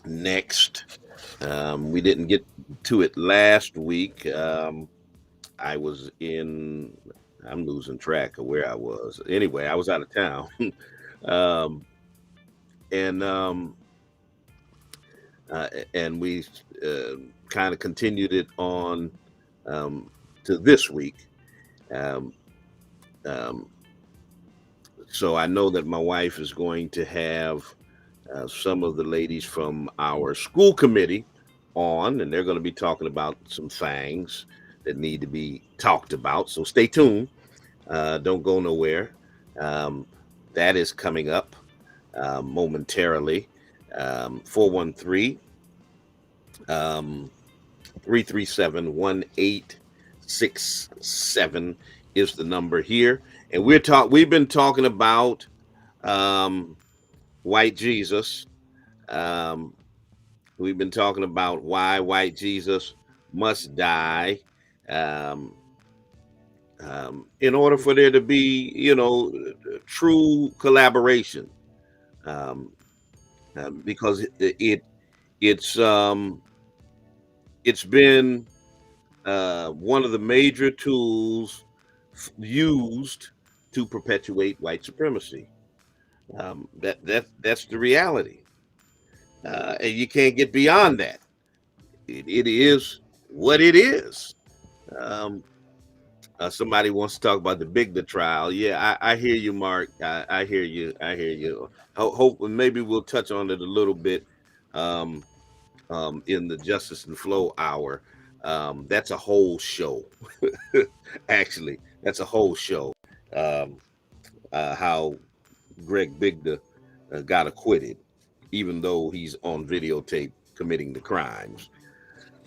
next. We didn't get to it last week. I was in, I'm losing track of where I was. Anyway, I was out of town. um, and and we kind of continued it on to this week. Um, um, so I know that my wife is going to have some of the ladies from our school committee on, and they're going to be talking about some things that need to be talked about. So stay tuned. Don't go nowhere. Um, that is coming up momentarily. 413 um, 337 1867 is the number here. And we've been talking about um, white Jesus. Um, we've been talking about why white Jesus must die. Um, in order for there to be, true collaboration, um, because it's it's been one of the major tools used to perpetuate white supremacy. That's the reality, and you can't get beyond that. It is what it is. Um, Somebody wants to talk about the Bigler trial. Yeah, I hear you, Mark. I hear you. I hear you. Hope maybe we'll touch on it a little bit um, in the Justice and Flow hour. That's a whole show. Actually, that's a whole show. Um, how Greg Bigler got acquitted, even though he's on videotape committing the crimes.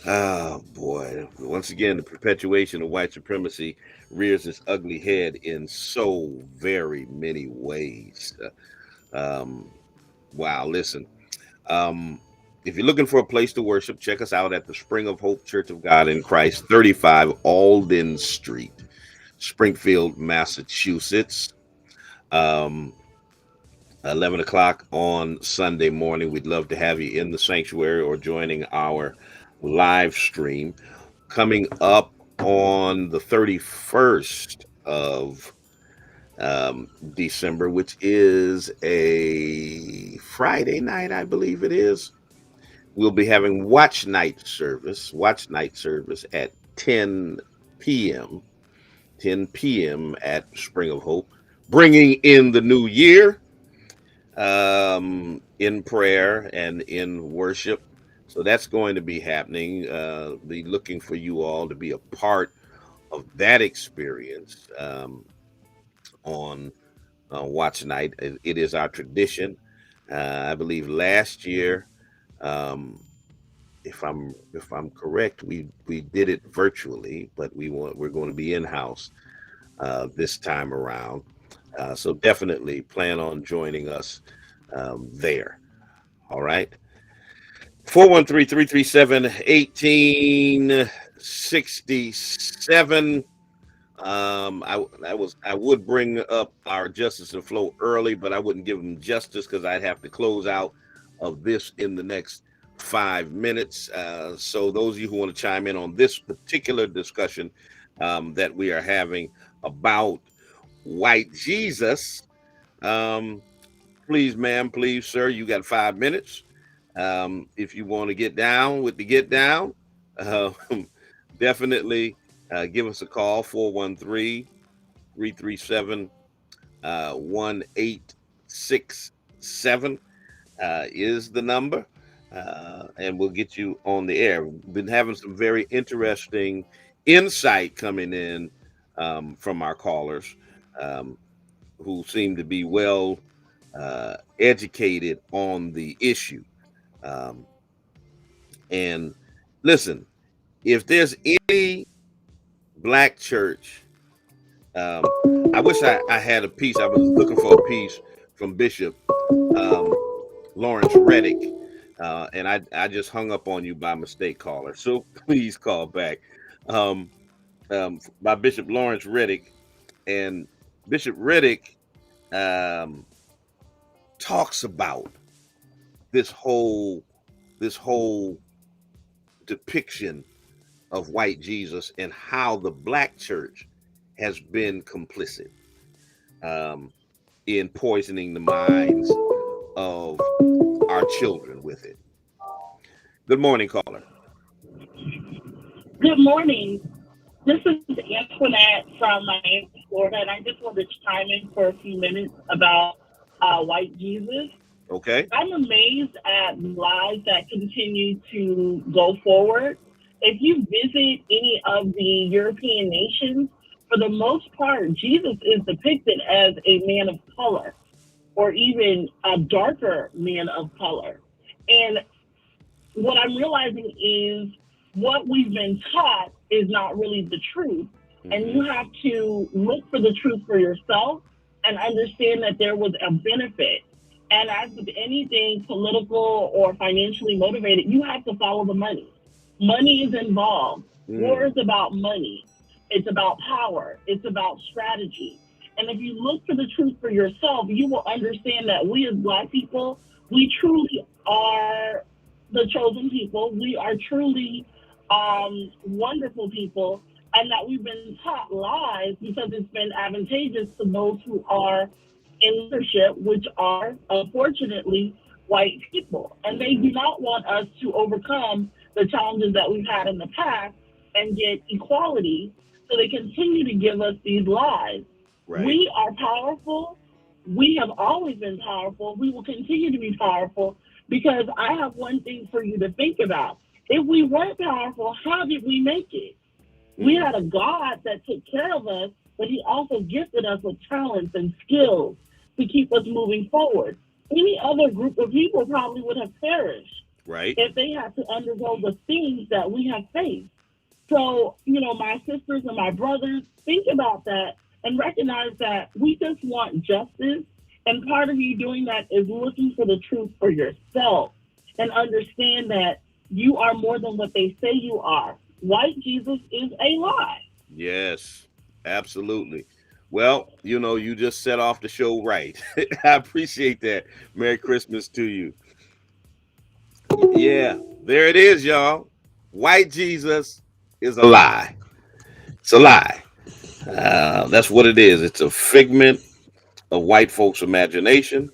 Oh boy. Once again, the perpetuation of white supremacy rears its ugly head in so very many ways. Wow, listen. Um, if you're looking for a place to worship, check us out at the Spring of Hope Church of God in Christ, 35 Alden Street, Springfield, Massachusetts. Um, 11 o'clock on Sunday morning. We'd love to have you in the sanctuary or joining our live stream. Coming up on the 31st of December, which is a Friday night, I believe it is. We'll be having watch night service at 10 p.m. 10 p.m. at Spring of Hope, bringing in the new year in prayer and in worship. So that's going to be happening. Be looking for you all to be a part of that experience on Watch Night. It is our tradition. I believe last year, um, if I'm correct, we did it virtually, but we're going to be in house this time around. So definitely plan on joining us there. All right. 413-337-1867. I would bring up our Justice and Flow early, but I wouldn't give them justice because I'd have to close out of this in the next 5 minutes. So those of you who want to chime in on this particular discussion that we are having about white Jesus, please, ma'am, please, sir, you got 5 minutes. If you want to get down with the get down, uh, definitely give us a call, 413-337 1867 is the number, and we'll get you on the air. We've been having some very interesting insight coming in from our callers who seem to be well educated on the issue. Um, and listen, if there's any black church, I wish I had a piece. I was looking for a piece from Bishop um, Lawrence Reddick, and I just hung up on you by mistake, caller. So please call back. Um, by Bishop Lawrence Reddick, and Bishop Reddick um, talks about this whole depiction of white Jesus and how the black church has been complicit um, in poisoning the minds of our children with it. Good morning, caller. Good morning. This is Antoinette from Miami, Florida, and I just wanted to chime in for a few minutes about white Jesus. Okay. I'm amazed at lies that continue to go forward. If you visit any of the European nations, for the most part, Jesus is depicted as a man of color or even a darker man of color. And what I'm realizing is what we've been taught is not really the truth. And Mm-hmm. you have to look for the truth for yourself and understand that there was a benefit. And as with anything political or financially motivated, you have to follow the money. Money is involved. War Mm. is about money. It's about power. It's about strategy. And if you look for the truth for yourself, you will understand that we as Black people, we truly are the chosen people. We are truly wonderful people, and that we've been taught lies because it's been advantageous to those who are in leadership, which are unfortunately white people. And they do not want us to overcome the challenges that we've had in the past and get equality. So they continue to give us these lies. Right. We are powerful. We have always been powerful. We will continue to be powerful because I have one thing for you to think about. If we weren't powerful, how did we make it? We Mm. had a God that took care of us, but he also gifted us with talents and skills to keep us moving forward. Any other group of people probably would have perished Right. if they had to undergo the things that we have faced. So, my sisters and my brothers, think about that and recognize that we just want justice. And part of you doing that is looking for the truth for yourself and understand that you are more than what they say you are. White Jesus is a lie. Yes, absolutely. Well, you just set off the show right. I appreciate that. Merry Christmas to you. Yeah, there it is, y'all. White Jesus is a lie. It's a lie. That's what it is. It's a figment of white folks' imagination.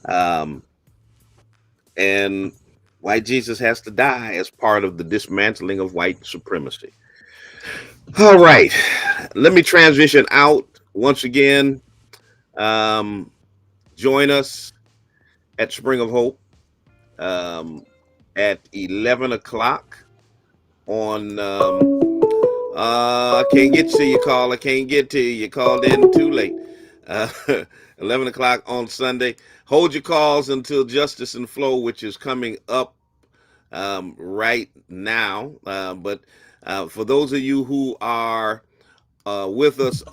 Um, and white Jesus has to die as part of the dismantling of white supremacy. All right, let me transition out once again. Um, Join us at Spring of Hope um, at 11 o'clock on. I can't get to you, call. I can't get to you. You called in too late. Uh, 11 o'clock on Sunday. Hold your calls until Justice and Flow, which is coming up right now. But for those of you who are with us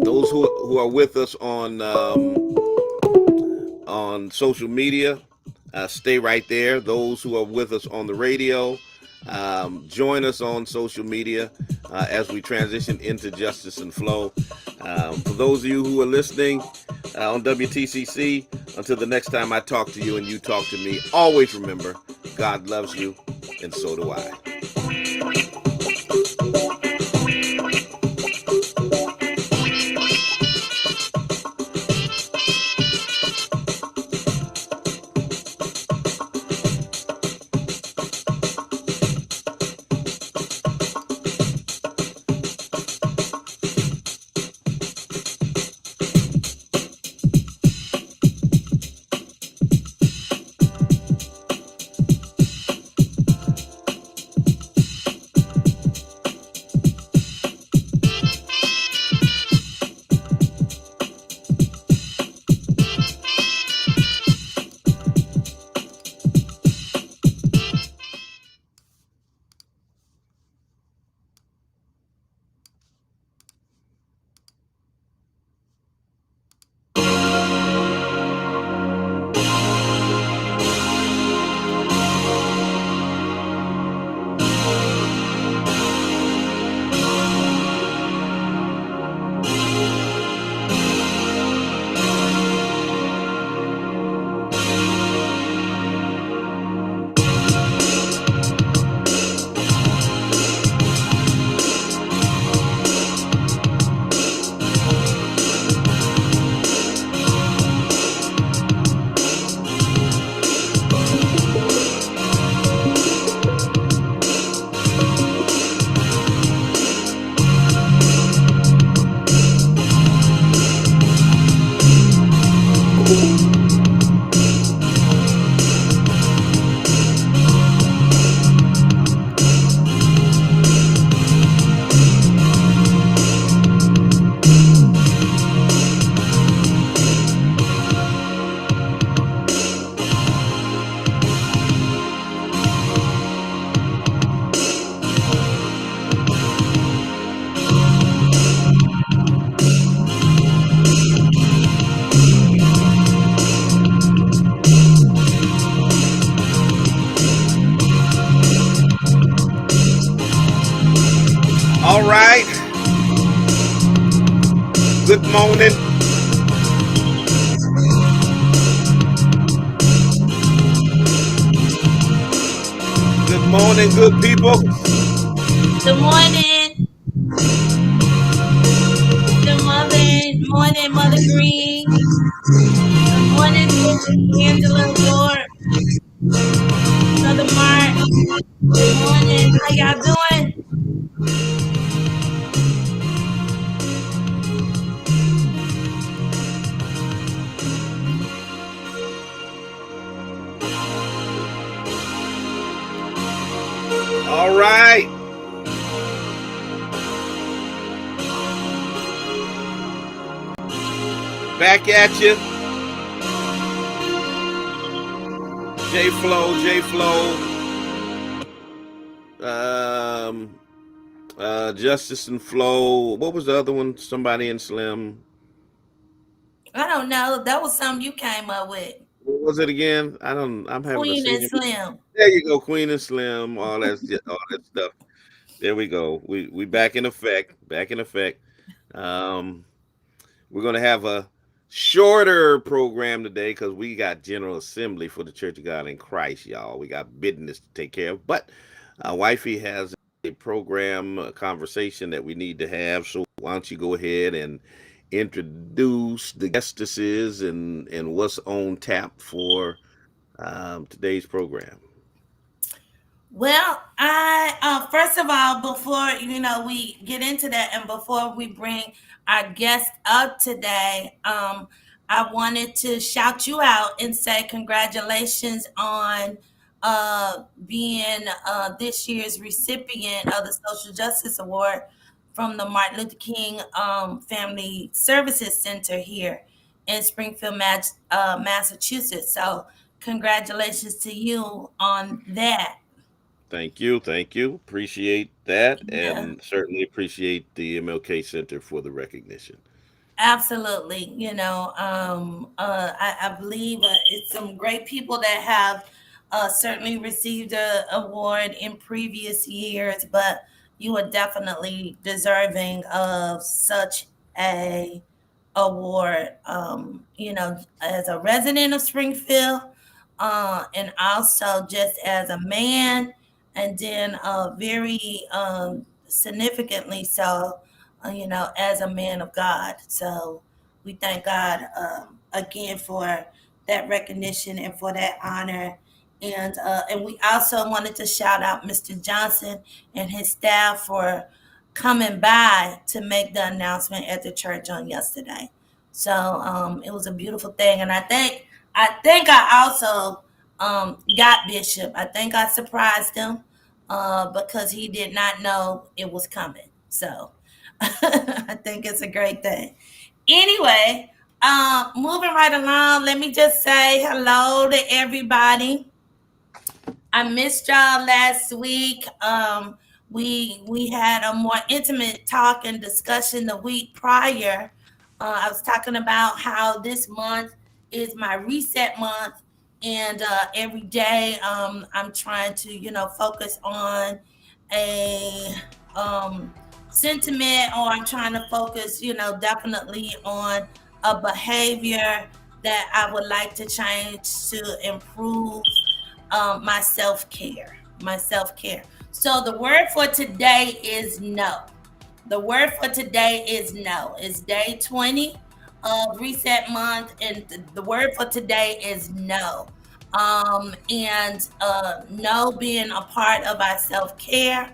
those who are with us on social media, stay right there. Those who are with us on the radio, join us on social media as we transition into Justice and Flow. For those of you who are listening on WTCC, until the next time I talk to you and you talk to me, always remember, God loves you, and so do I. right. Good morning. Good morning, good people. Good morning. Good morning, Mother Green. Good morning, Sister Angela, Lord, Brother Mark. Good morning. How y'all doing? All right. Back at you. J Flow, J Flow. Um, Justice and Flow. What was the other one? Somebody in Slim. I don't know. That was something you came up with. What was it again? I don't. I'm having a Queen and senior. Slim. There you go, Queen and Slim. All that stuff. There we go. We back in effect. Back in effect. Um, we're gonna have a shorter program today because we got General Assembly for the Church of God in Christ, y'all. We got business to take care of, but wifey has a program, a conversation that we need to have. So why don't you go ahead and introduce the guestesses and what's on tap for today's program. Well, I first of all, before we get into that, and before we bring our guest up today, I wanted to shout you out and say congratulations on being this year's recipient of the Social Justice Award from the Martin Luther King Family Services Center here in Springfield, Massachusetts. So, congratulations to you on that. Thank you, thank you. Appreciate that, Yeah, and certainly appreciate the MLK Center for the recognition. absolutely. I believe it's some great people that have certainly received a award in previous years, but you are definitely deserving of such a award. As a resident of Springfield, and also just as a man, and then very significantly so, as a man of God. So we thank God again for that recognition and for that honor. And we also wanted to shout out Mr. Johnson and his staff for coming by to make the announcement at the church on yesterday. So it was a beautiful thing, and I think I also got Bishop. I think I surprised him because he did not know it was coming. So I think it's a great thing. Anyway, moving right along, let me just say hello to everybody. I missed y'all last week. We had a more intimate talk and discussion the week prior. I was talking about how this month is my reset month, and every day I'm trying to focus on a um, sentiment, or I'm trying to focus definitely on a behavior that I would like to change to improve my self care. My self care. So the word for today is no. The word for today is no. It's day 20 of reset month, and the word for today is no. And no being a part of our self care.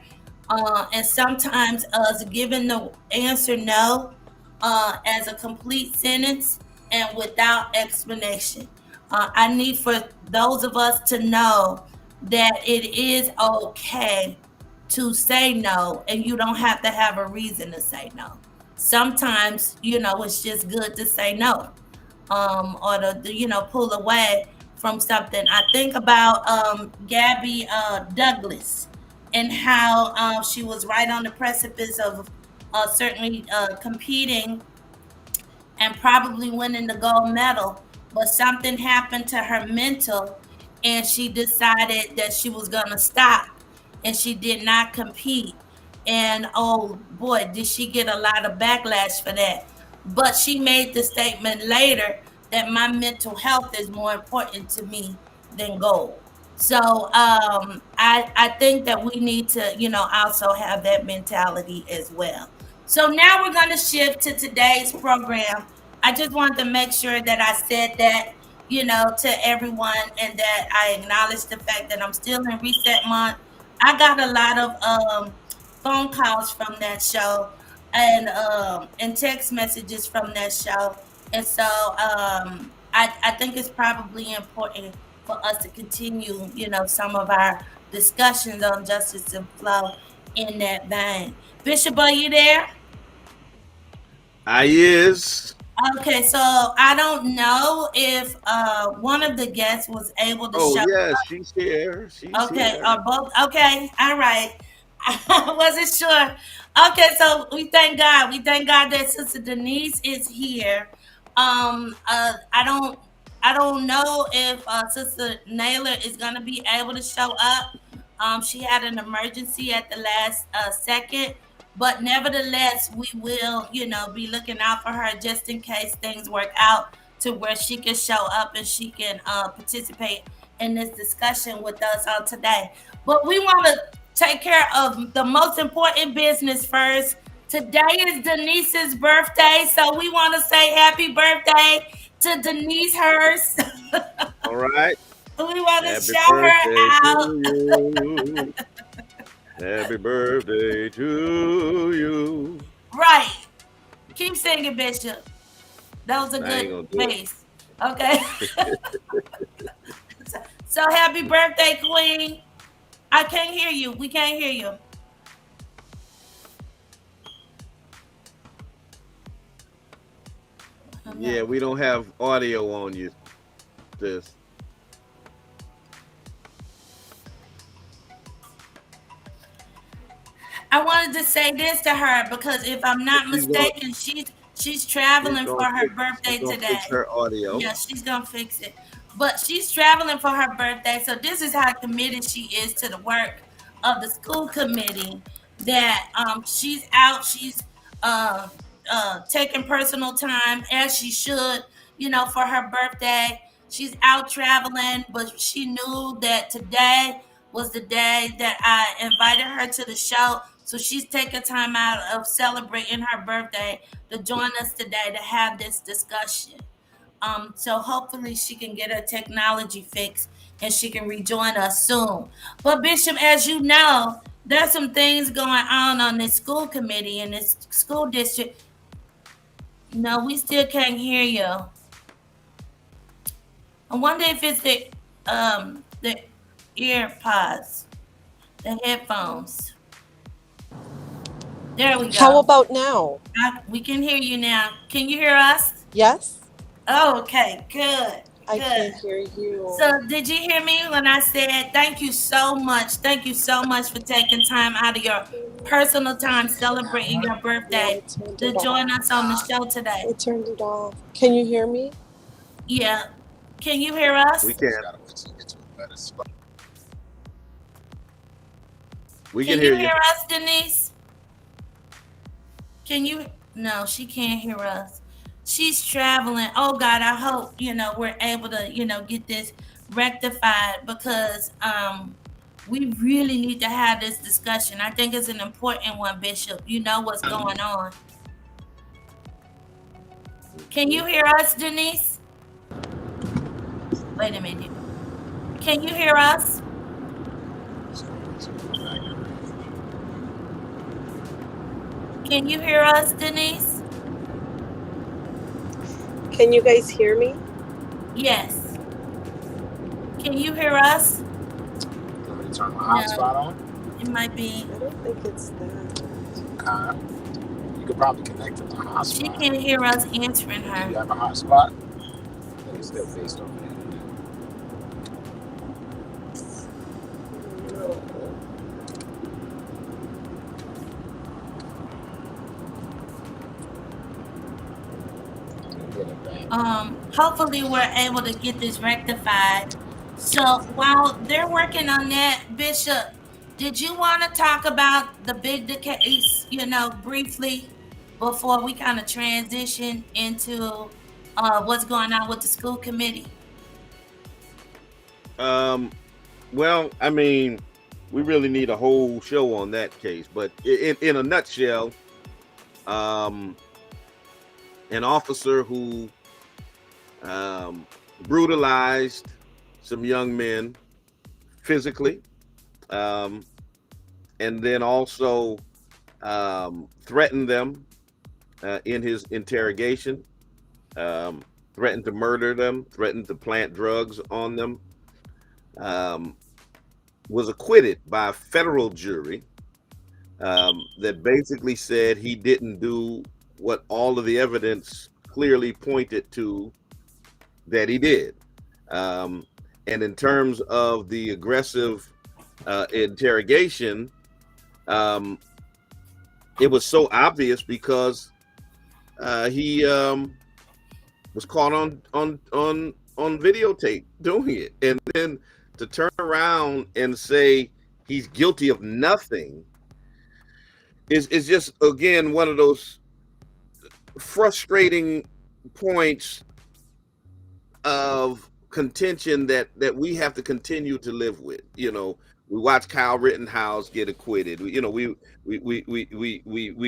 And sometimes us giving the answer no as a complete sentence and without explanation. I need for those of us to know that it is okay to say no, and you don't have to have a reason to say no. Sometimes, it's just good to say no, or to pull away from something. I think about Gabby Douglas and how she was right on the precipice of certainly competing and probably winning the gold medal, but something happened to her mental, and she decided that she was going to stop, and she did not compete. And oh boy, did she get a lot of backlash for that. But she made the statement later that my mental health is more important to me than gold. So I think that we need to, also have that mentality as well. So now we're going to shift to today's program. I just wanted to make sure that I said that, to everyone, and that I acknowledge the fact that I'm still in reset month. I got a lot of phone calls from that show, and text messages from that show. And so I think it's probably important for us to continue, some of our discussions on justice and flow in that vein. Bishop, are you there? I is. Okay, so I don't know if one of the guests was able to Oh show. yes, she's here. She's Okay, here. both. Okay, all right. I wasn't sure. Okay, so we thank God. We thank God that Sister Denise is here. I don't know if Sister Naylor is gonna be able to show up. She had an emergency at the last second, but nevertheless, we will, be looking out for her just in case things work out to where she can show up and she can participate in this discussion with us on today. But we want to take care of the most important business first. Today is Denise's birthday, so we want to say happy birthday to Denise Hurst. All right. We want to Happy shout her birthday out. to you. Happy birthday to you. Right. Keep singing, Bishop. That was a I ain't good gonna do it. bass. Okay. So happy birthday, Queen. I can't hear you. We can't hear you. Yeah, we don't have audio on you, sis. I wanted to say this to her because if I'm not She's gonna mistaken, she's she's traveling for gonna her fix she's birthday gonna fix today. her audio. Yeah, she's gonna fix it. But she's traveling for her birthday, so this is how committed she is to the work of the school committee. That she's out, she's uh, taking personal time as she should, for her birthday. She's out traveling, but she knew that today was the day that I invited her to the show. So she's taking time out of celebrating her birthday to join us today to have this discussion. So hopefully she can get her technology fixed and she can rejoin us soon. But Bishop, as you know, there's some things going on this school committee in this school district. No, we still can't hear you. I wonder if it's the ear pods, the headphones. There we How go. about now? We can hear you now. Can you hear us? Yes? Oh, okay, good. I Good. can't hear you. So, did you hear me when I said thank you so much? Thank you so much for taking time out of your personal time celebrating your Yeah, birthday I turned to it join off. us on the show today. I turned it off. Can you hear me? Yeah. Can you hear We us? can. We can Can hear you you. hear us, Denise? Can you? No, she can't hear us. She's traveling. Oh God, I hope we're able to get this rectified because we really need to have this discussion. I think it's an important one, Bishop. You know what's going on. Can you hear us, Denise? Wait a minute. Can you hear us? Can you hear us, Denise? Can you guys hear me? Yes. Can you hear us? Want me to turn my hotspot on? It might be. I don't think it's that. You could probably connect to my She hotspot. can't hear us answering Do you her. have a hotspot? I think it's still based off the internet. Get it back. Hopefully we're able to get this rectified. So while they're working on that, Bishop, Did you want to talk about the big case, briefly before we kind of transition into what's going on with the school committee? Um, well, I mean, we really need a whole show on that case, but in a nutshell, um, an officer who brutalized some young men physically, um, and then also threatened them in his interrogation, um, threatened to murder them, threatened to plant drugs on them, um, was acquitted by a federal jury that basically said he didn't do what all of the evidence clearly pointed to that he did. Um, and in terms of the aggressive interrogation, um, it was so obvious because he was caught on videotape doing it, and then to turn around and say he's guilty of nothing is just again one of those frustrating points of contention that we have to continue to live with. We watch Kyle Rittenhouse get acquitted. We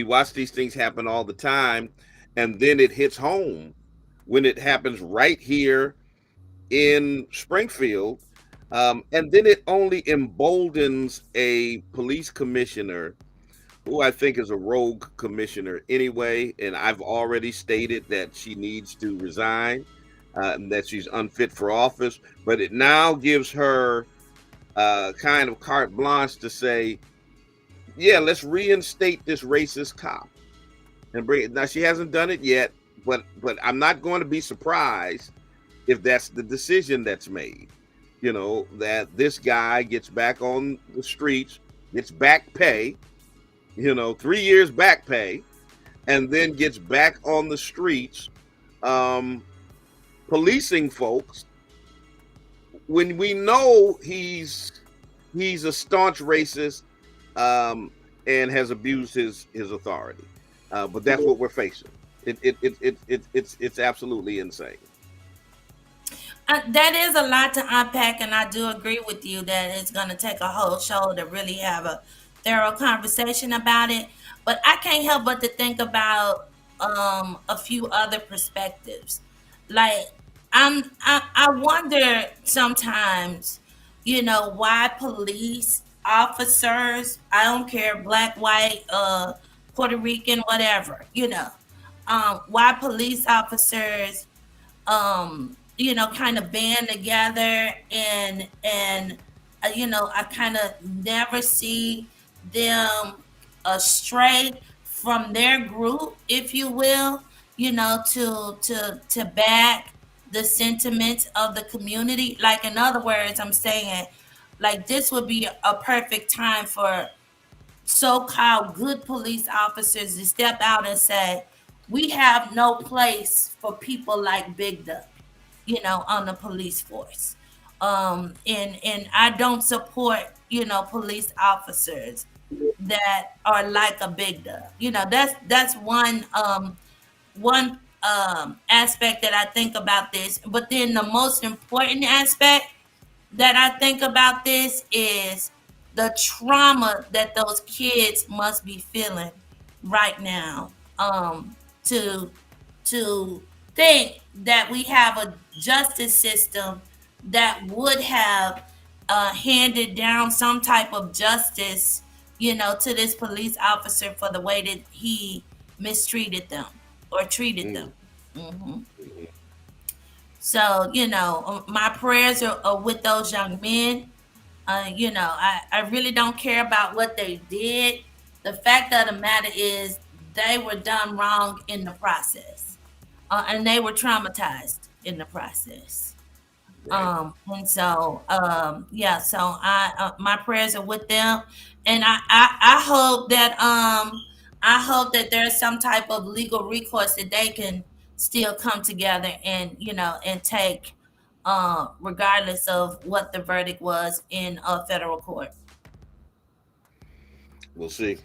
watch these things happen all the time, and then it hits home when it happens right here in Springfield. And then it only emboldens a police commissioner who I think is a rogue commissioner anyway. And I've already stated that she needs to resign, and that she's unfit for office. But it now gives her kind of carte blanche to say, yeah, let's reinstate this racist cop and bring it. Now, she hasn't done it yet, but I'm not going to be surprised if that's the decision that's made. That this guy gets back on the streets, gets back pay, 3 years back pay, and then gets back on the streets, policing folks when we know he's a staunch racist, and has abused his authority. But that's what we're facing. It's absolutely insane. That is a lot to unpack, and I do agree with you that it's going to take a whole show to really have a thorough conversation about it. But I can't help but to think about a few other perspectives. Like I wonder sometimes, why police officers, I don't care, black, white, Puerto Rican, whatever, why police officers kind of band together, and I kind of never see them astray from their group, if you will, to back the sentiments of the community. Like, in other words, I'm saying, like, this would be a perfect time for so-called good police officers to step out and say, we have no place for people like Big Duck, on the police force. And I don't support, police officers that are like a Big Duck. That's one aspect that I think about this. But then the most important aspect that I think about this is the trauma that those kids must be feeling right now. To think that we have a justice system that would have handed down some type of justice, to this police officer for the way that he mistreated them or treated them. Mm, hmm mhm. So, my prayers are with those young men. I really don't care about what they did. The fact of the matter is, they were done wrong in the process, and they were traumatized in the process. Right. And so, yeah, so my prayers are with them, and I hope that there's some type of legal recourse that they can still come together and take, regardless of what the verdict was in a federal court. We'll see.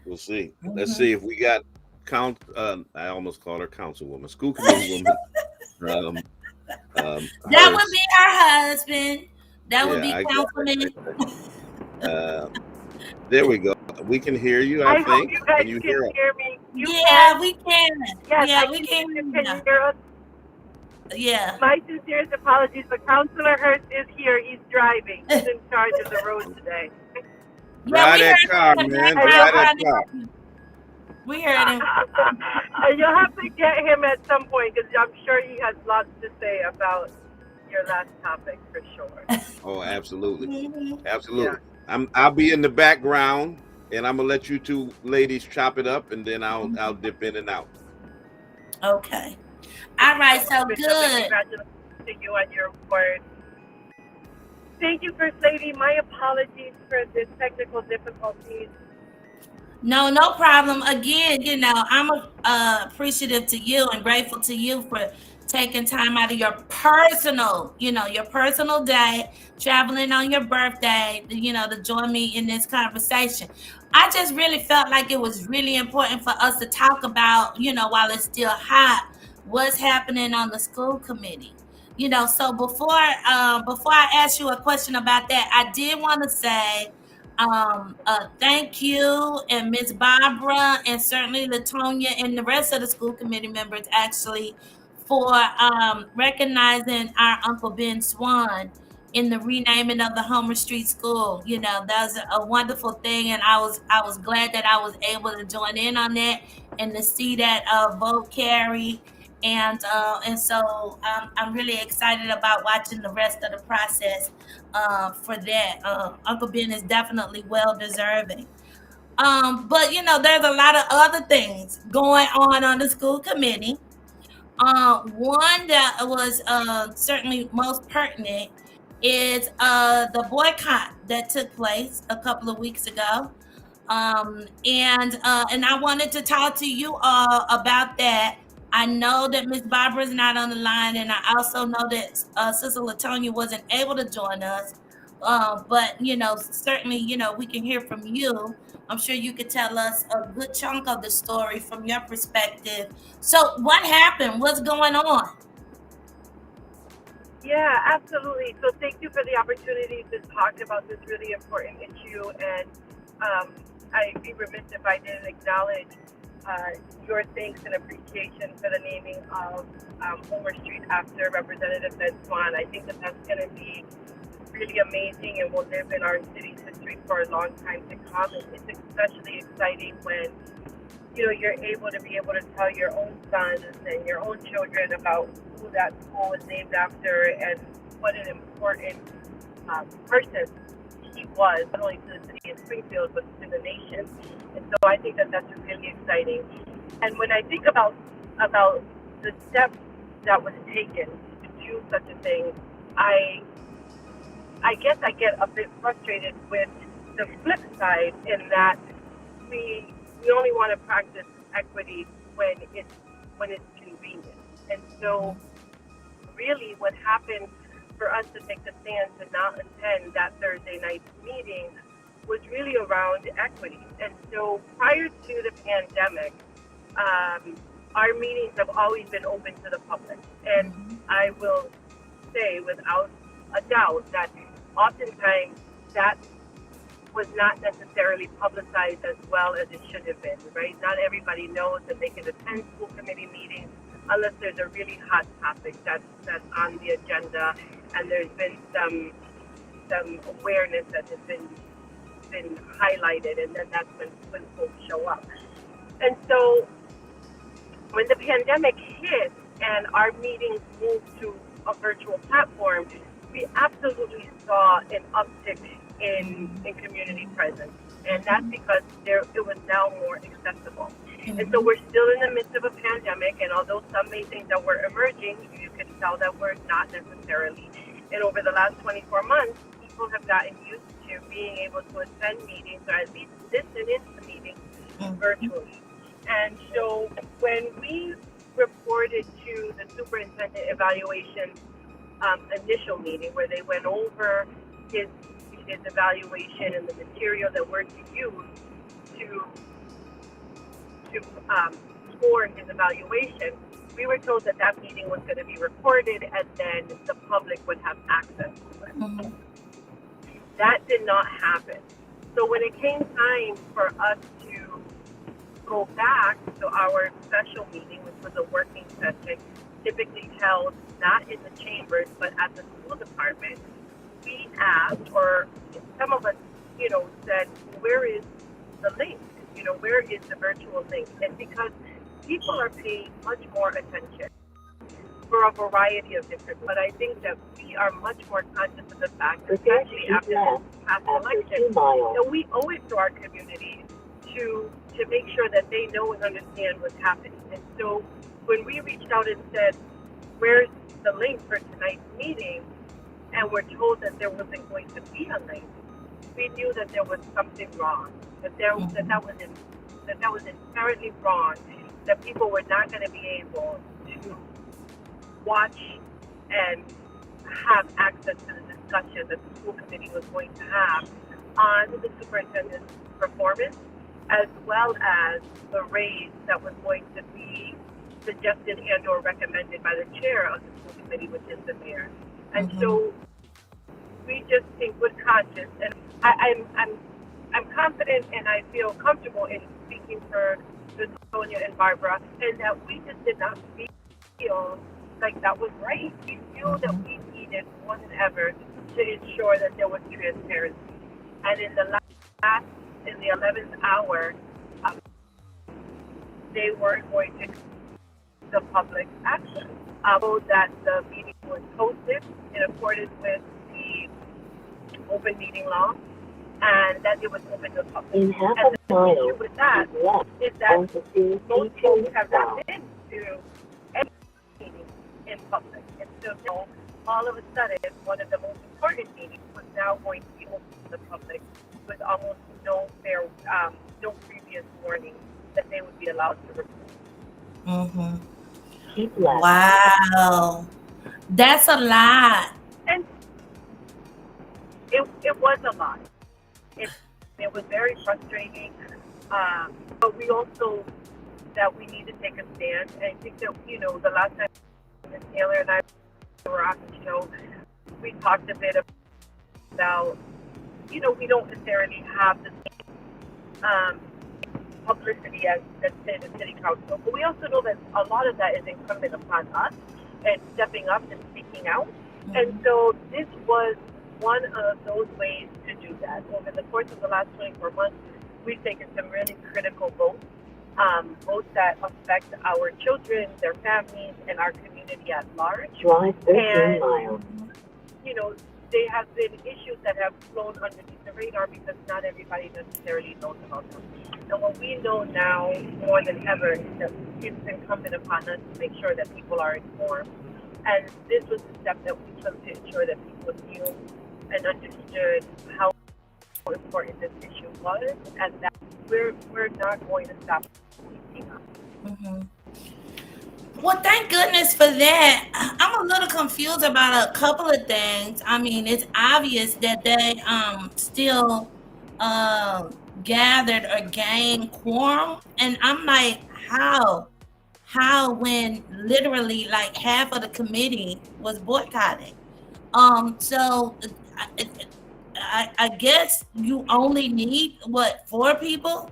We'll see. Let's Mhm. see if we got I almost called her councilwoman, school committee woman. Um, That would Harris. be her husband. That would Yeah, be I got Councilman. there we go. We can hear you, I I hope think. you guys Can you can hear us? hear me. You Yeah, can? we can. Yes, Yeah, I we can can hear you. Can hear you hear us? you. Yeah. My sincerest apologies, but Councilor Hurst is here. He's driving. He's in charge of the road today. Yeah, Drive we that heard car, you in the man. And background you'll, Drive that trying to car. help you. We heard him. and you'll have to get him at some point because I'm sure he has lots to say about your last topic for sure. Oh, absolutely. Mhm. Yeah. Absolutely. I'll be in the background and I'm gonna let you two ladies chop it up and then I'll dip in and out. Okay. Thank All you right, so much, so Bishop, and good. congratulations to you on your award. Thank you, First Lady. My apologies for the technical difficulties. No problem. Again, I'm appreciative to you and grateful to you for taking time out of your personal day, traveling on your birthday, to join me in this conversation. I just really felt like it was really important for us to talk about, while it's still hot, what's happening on the school committee. So before I ask you a question about that, I did want to say thank you and Miss Barbara and certainly Latonia and the rest of the school committee members actually for recognizing our Uncle Ben Swan in the renaming of the Homer Street School. That was a wonderful thing, and I was glad that I was able to join in on that and to see that vote carry. And so I'm really excited about watching the rest of the process for that. Uncle Ben is definitely well deserving. But there's a lot of other things going on the school committee. One that was certainly most pertinent is the boycott that took place a couple of weeks ago. And I wanted to talk to you all about that. I know that Miss Barbara is not on the line, and I also know that Sister Latonia wasn't able to join us. But certainly, we can hear from you. I'm sure you could tell us a good chunk of the story from your perspective. So, what happened? What's going on? Yeah, absolutely. So thank you for the opportunity to talk about this really important issue. And I'd be remiss if I didn't acknowledge your thanks and appreciation for the naming of Homer Street after Representative Ben Swan. I think that that's going to be really amazing and will live in our city's history for a long time to come. And it's especially exciting when you're able to tell your own sons and your own children about who that school is named after and what an important person he was, not only to the city of Springfield, but to the nation. And so I think that that's really exciting. And when I think about the steps that was taken to do such a thing, I guess I get a bit frustrated with the flip side in that we only want to practice equity when it's convenient. And so really what happened for us to take the stand to not attend that Thursday night meeting was really around equity. And so prior to the pandemic, our meetings have always been open to the public. And I will say without a doubt that oftentimes that was not necessarily publicized as well as it should have been, right? Not everybody knows that they can attend school committee meetings unless there's a really hot topic that's on the agenda, and there's been some awareness that has been highlighted, and then that's when folks show up. And so when the pandemic hit and our meetings moved to a virtual platform, we absolutely saw an uptick in community presence, and that's because it was now more accessible. And so we're still in the midst of a pandemic, and although some may think that we're emerging, you can tell that we're not necessarily. And over the last 24 months, people have gotten used to being able to attend meetings, or at least listen into meetings virtually. And so when we reported to the superintendent evaluation initial meeting, where they went over his evaluation and the material that we're to use, to score his evaluation, we were told that that meeting was going to be recorded and then the public would have access to it. Mm-hmm. That did not happen. So when it came time for us to go back to our special meeting, which was a working session, typically held not in the chambers but at the school department, we asked, or some of us, said, where is the link? Where is the virtual link? And because people are paying much more attention for a variety of different, but I think that we are much more conscious of the fact, especially after this past election, that we owe it to our community to make sure that they know and understand what's happening. And so when we reached out and said, where's the link for tonight's meeting, and we're told that there wasn't going to be a link, we knew that there was something wrong, that that was inherently wrong, that people were not going to be able to watch and have access to the discussion that the school committee was going to have on the superintendent's performance, as well as the raise that was going to be suggested and or recommended by the chair of the school committee, which is the mayor. And so we just, in good conscience, and I'm confident and I feel comfortable in speaking for Sonia and Barbara, and that we just did not feel like that was right. We feel that we needed more than ever to ensure that there was transparency. And in the 11th hour, they were going to the public access. So that the meeting was hosted in accordance with the open meeting law, and that it was open to the public. And the issue with that is that most people have not been to any meeting in public. And so now, all of a sudden, one of the most important meetings was now going to be open to the public with almost no previous warning that they would be allowed to record. Mm-hmm. Wow. That's a lot. And it was a lot. It was very frustrating. But we also, that we need to take a stand. And I think that, the last time Ms. Taylor and I were on the show, we talked a bit about, we don't necessarily have the same publicity as the city council. But we also know that a lot of that is incumbent upon us and stepping up and speaking out. Mm-hmm. And so this was one of those ways to do that. Over the course of the last 24 months, we've taken some really critical votes, votes that affect our children, their families, and our community at large. Drive 13 miles. They have been issues that have flown underneath the radar because not everybody necessarily knows about them. And what we know now more than ever is that it's incumbent upon us to make sure that people are informed. And this was the step that we took to ensure that people knew and understood how important this issue was, and that we're not going to stop speaking up. Mm-hmm. Well, thank goodness for that. I'm a little confused about a couple of things. I mean, it's obvious that they still gathered or gained quorum, and I'm like, how when literally like half of the committee was boycotted. So I guess you only need 4 people?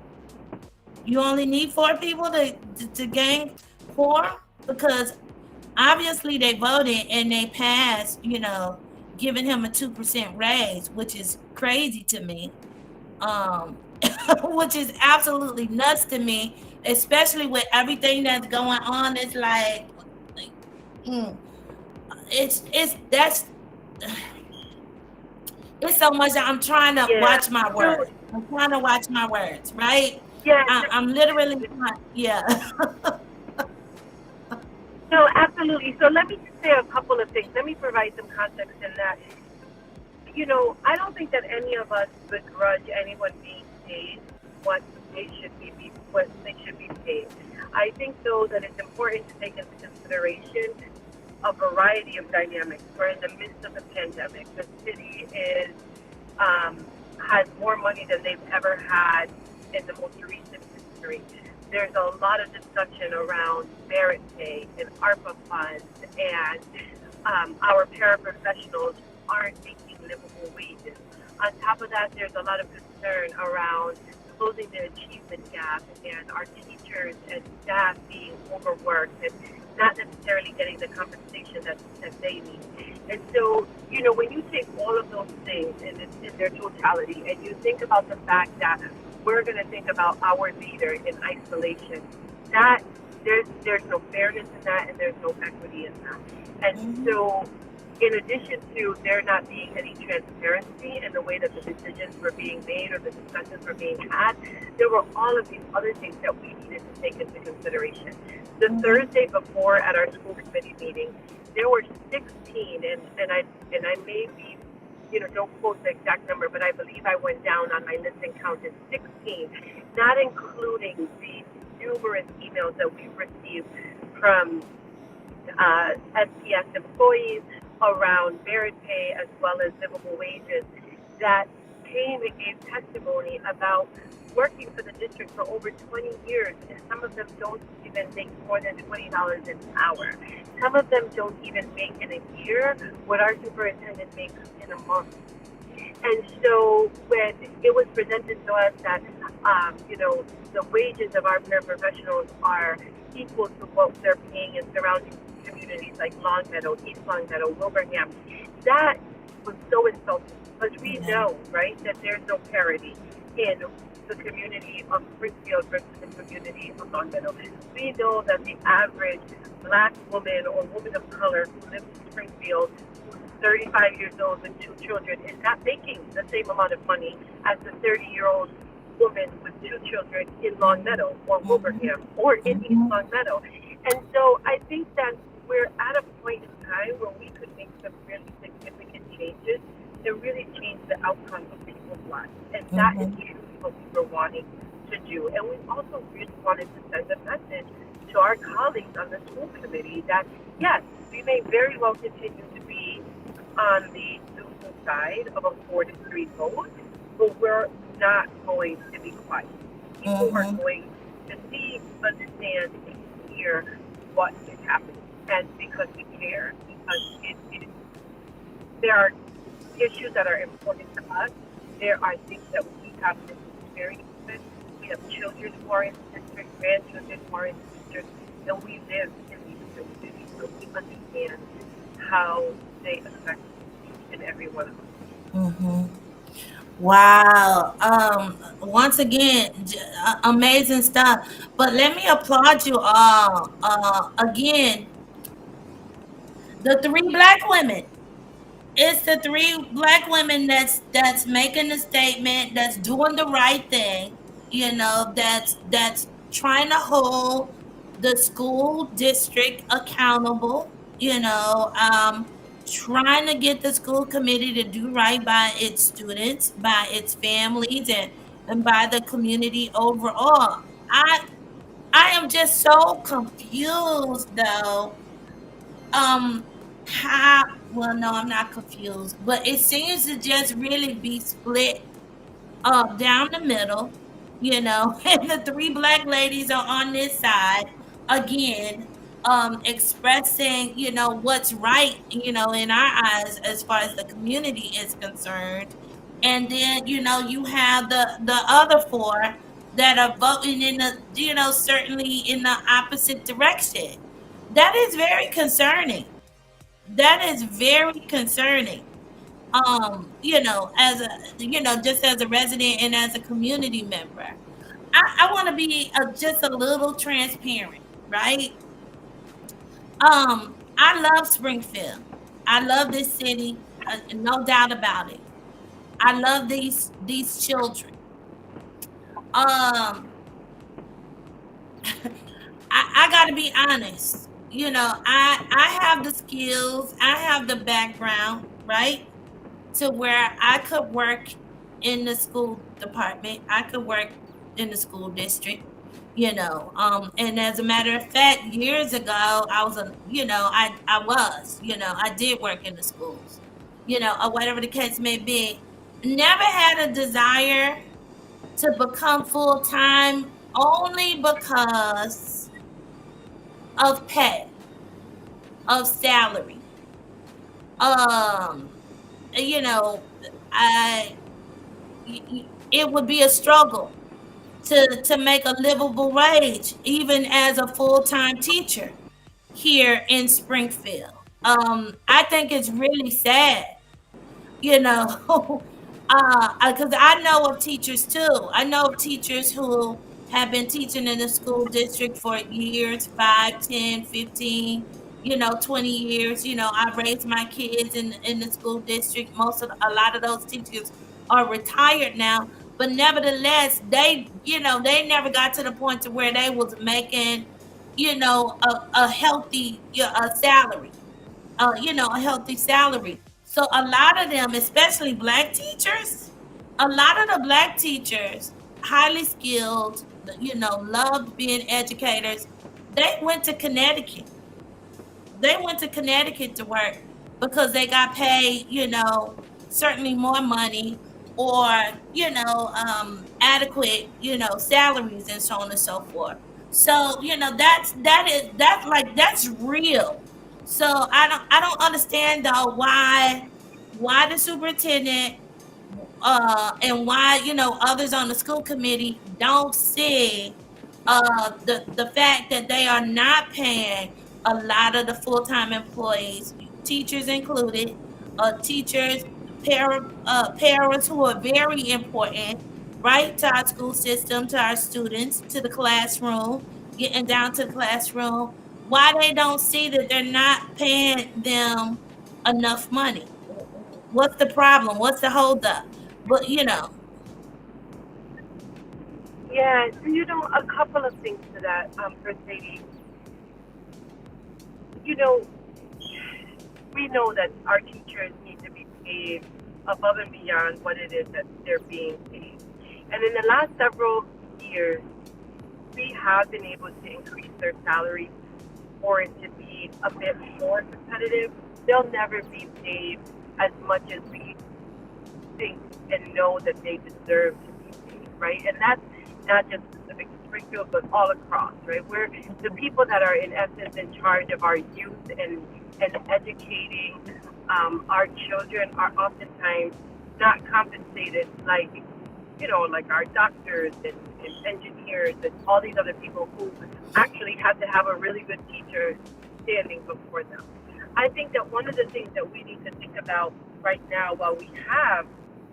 You only need 4 people to gain quorum, because obviously they voted and they passed, giving him a 2% raise, which is crazy to me. Which is absolutely nuts to me, especially with everything that's going on. It's like it's so much that I'm trying to watch my words. I'm trying to watch my words, right? Yeah. I'm literally yeah. No, absolutely. So let me just say a couple of things. Let me provide some context in that. I don't think that any of us begrudge anyone being paid what they should be paid. I think, though, that it's important to take into consideration a variety of dynamics. We're in the midst of the pandemic. The city has more money than they've ever had in the most recent history. There's a lot of discussion around merit pay and ARPA funds, and our paraprofessionals aren't making livable wages. On top of that, there's a lot of concern around closing the achievement gap and our teachers and staff being overworked and not necessarily getting the compensation that they need. And so, when you take all of those things in their totality and you think about the fact that we're going to think about our leader in isolation, that there's no fairness in that and there's no equity in that. And so, in addition to there not being any transparency in the way that the decisions were being made or the discussions were being had, there were all of these other things that we needed to take into consideration. The Thursday before at our school committee meeting, there were 16, and I may be, don't quote the exact number, but I believe I went down on my list and counted 16, not including the numerous emails that we've received from SPS employees around merit pay as well as livable wages that came and gave testimony about working for the district for over 20 years, and some of them don't even make more than $20 an hour. Some of them don't even make in a year what our superintendent makes in a month. And so when it was presented to us that, the wages of our paraprofessionals are equal to what they're paying in surrounding communities like Longmeadow, East Longmeadow, Wilbraham, that was so insulting because we know, right, that there's no parity in the community of Springfield versus the community of Longmeadow. We know that the average Black woman or woman of color who lives in Springfield, who's 35 years old with 2 children, is not making the same amount of money as the 30-year-old woman with 2 children in Longmeadow or Wilbraham or in East Longmeadow. And so I think that we're at a point in time where we could make some really significant changes and really change the outcome of people's lives. And that is truly what we were wanting to do. And we also really wanted to send a message to our colleagues on the school committee that, yes, we may very well continue to be on the neutral side of a 4-3 vote, but we're not going to be quiet. People are going to see, understand, and hear what is happening. And because we care, because there are issues that are important to us, there are things that we have to experience with. We have children who are in the district, grandchildren who are in the district, and we live in these communities, so we understand how they affect each and every one of us. Wow. Once again, amazing stuff. But let me applaud you all. Again, the 3 Black women. It's the 3 Black women that's making the statement, that's doing the right thing, that's trying to hold the school district accountable, trying to get the school committee to do right by its students, by its families, and by the community overall. I am just so confused though. um how Well, no, I'm not confused, but it seems to just really be split down the middle, and the 3 Black ladies are on this side again, expressing, what's right, in our eyes as far as the community is concerned. And then, you have the other 4 that are voting in the, certainly in the opposite direction. That is very concerning. That is very concerning. As a, just as a resident and as a community member, I want to be just a little transparent, right? I love Springfield. I love this city, no doubt about it. I love these children. Um, I got to be honest. I have the skills, I have the background, right? To where I could work in the school department, I could work in the school district, and as a matter of fact, years ago, I was a, I did work in the schools, or whatever the case may be. Never had a desire to become full time only because of pay, of salary. Um, you know, I it would be a struggle to make a livable wage, even as a full time teacher here in Springfield. I think it's really sad, you know, because I know of teachers too. I know of teachers who have been teaching in the school district for years, 5, 10, 15, 20 years. I raised my kids in the school district. A lot of those teachers are retired now, but nevertheless, they never got to the point to where they was making, a healthy a salary, a healthy salary. So a lot of them, especially black teachers, a lot of the black teachers, highly skilled, loved being educators, they went to Connecticut. They went to Connecticut to work because they got paid, certainly more money, or, adequate, salaries, and so on and so forth. So, that's real. So I don't understand though why the superintendent, and why others on the school committee don't see the fact that they are not paying a lot of the full-time employees, teachers included, teachers, parents who are very important, right, to our school system, to our students, to the classroom, getting down to the classroom. Why they don't see that they're not paying them enough money? What's the problem? What's the holdup? But Yeah, a couple of things to that, Mercedes. You know, we know that our teachers need to be paid above and beyond what it is that they're being paid. And in the last several years, we have been able to increase their salaries for it to be a bit more competitive. They'll never be paid as much as we think and know that they deserve to be paid, right? And that's not just specific to Springfield, but all across, right? We're the people that are in essence in charge of our youth and educating our children are oftentimes not compensated like our doctors and engineers and all these other people who actually have to have a really good teacher standing before them. I think that one of the things that we need to think about right now while we have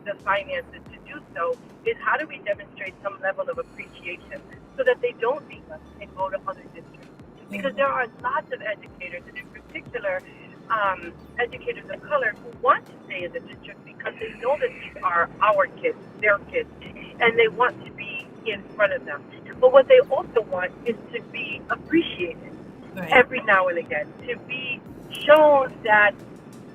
the finances to do so is how do we demonstrate some level of appreciation so that they don't leave us and go to other districts. Because there are lots of educators, and in particular, educators of color who want to stay in the district because they know that these are our kids, their kids, and they want to be in front of them. But what they also want is to be appreciated every now and again, to be shown that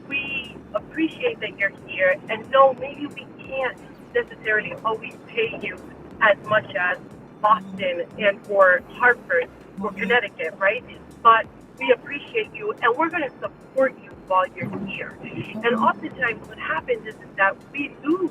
we appreciate that you're here, and no, maybe we can't necessarily always pay you as much as Boston and or Hartford or Connecticut, right? But we appreciate you, and we're going to support you while you're here. And oftentimes what happens is that we lose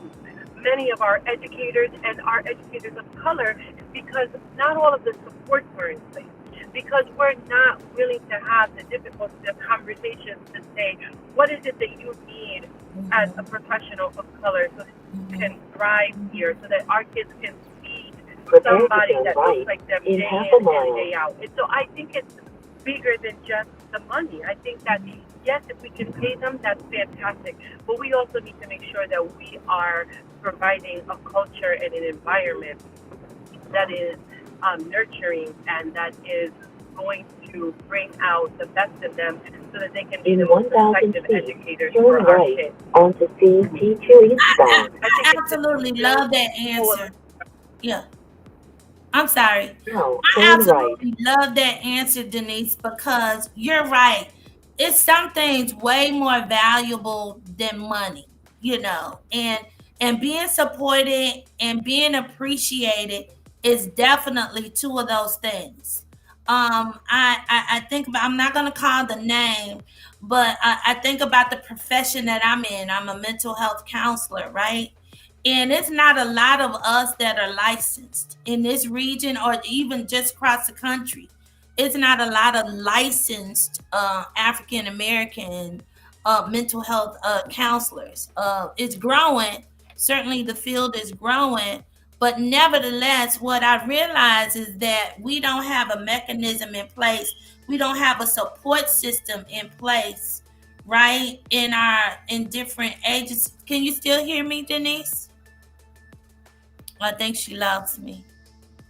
many of our educators and our educators of color because not all of the supports are in place, because we're not willing to have the difficult conversations to say, what is it that you need as a professional of color so that you can thrive here, so that our kids can see somebody that looks like them day in and day out. And so I think it's bigger than just the money. I think that, yes, if we can pay them, that's fantastic. But we also need to make sure that we are providing a culture and an environment that is nurturing and that is going to bring out the best in them so that they can be the most effective educators for our kids. Onto CT2 eastbound. I absolutely love that answer. Yeah. I'm sorry. No, I turn right. absolutely love that answer, Denise, because you're right. It's some things way more valuable than money, and being supported and being appreciated is definitely two of those things. I think about, I'm not gonna call the name, but I think about the profession that I'm in. I'm a mental health counselor, right? And it's not a lot of us that are licensed in this region or even just across the country. It's not a lot of licensed African American mental health counselors. It's growing. Certainly, the field is growing. But nevertheless, what I realize is that we don't have a mechanism in place. We don't have a support system in place, right? In different agencies. Can you still hear me, Denise? I think she loves me.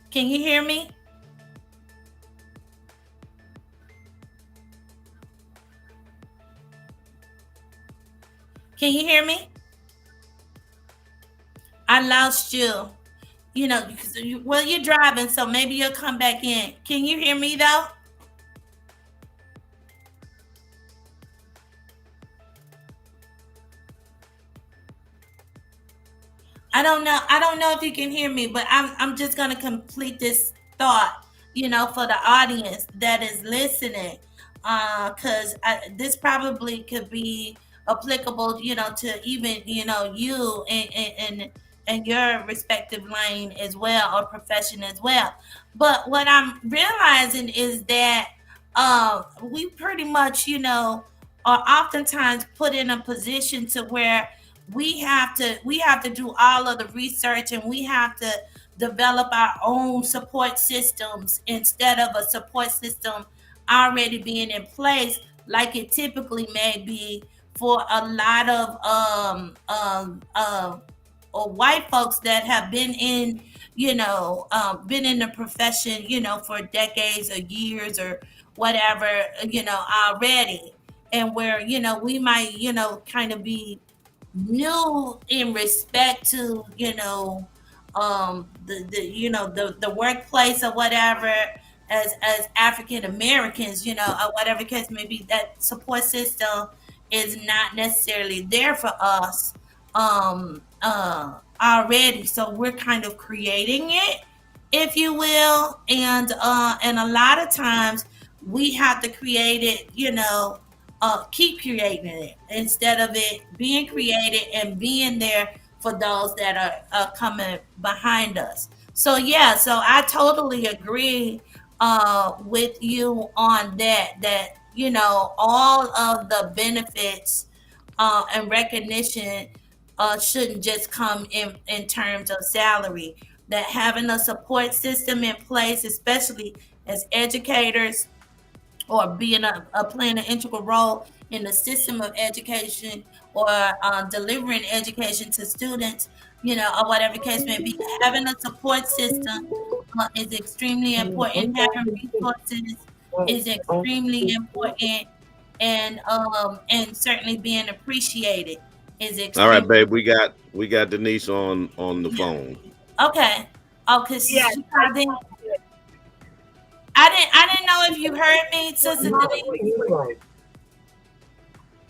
Can you hear me? Can you hear me? I lost you. You know, because well, you're driving, so maybe you'll come back in. Can you hear me though? I don't know. I don't know if you can hear me, but I'm just gonna complete this thought, for the audience that is listening, because this probably could be applicable, to even you and your respective lane as well or profession as well. But what I'm realizing is that we pretty much, are oftentimes put in a position to where we have to do all of the research, and we have to develop our own support systems instead of a support system already being in place like it typically may be for a lot of or white folks that have been in been in the profession for decades or years or whatever already, and where we might kind of be new in respect to the workplace or whatever, as African Americans, or whatever case may be, that support system is not necessarily there for us already, so we're kind of creating it, if you will, and a lot of times we have to create it, keep creating it instead of it being created and being there for those that are coming behind us. So yeah, so I totally agree with you on that. That all of the benefits and recognition shouldn't just come in terms of salary. That having a support system in place, especially as educators, or being playing an integral role in the system of education, or delivering education to students, or whatever case may be. Having a support system is extremely important. Having resources is extremely important, and certainly being appreciated is All right, extremely. babe. We got Denise on the phone. Okay. Oh, because Yes, she I called in. called it. I didn't know if you heard me, Sister Denise.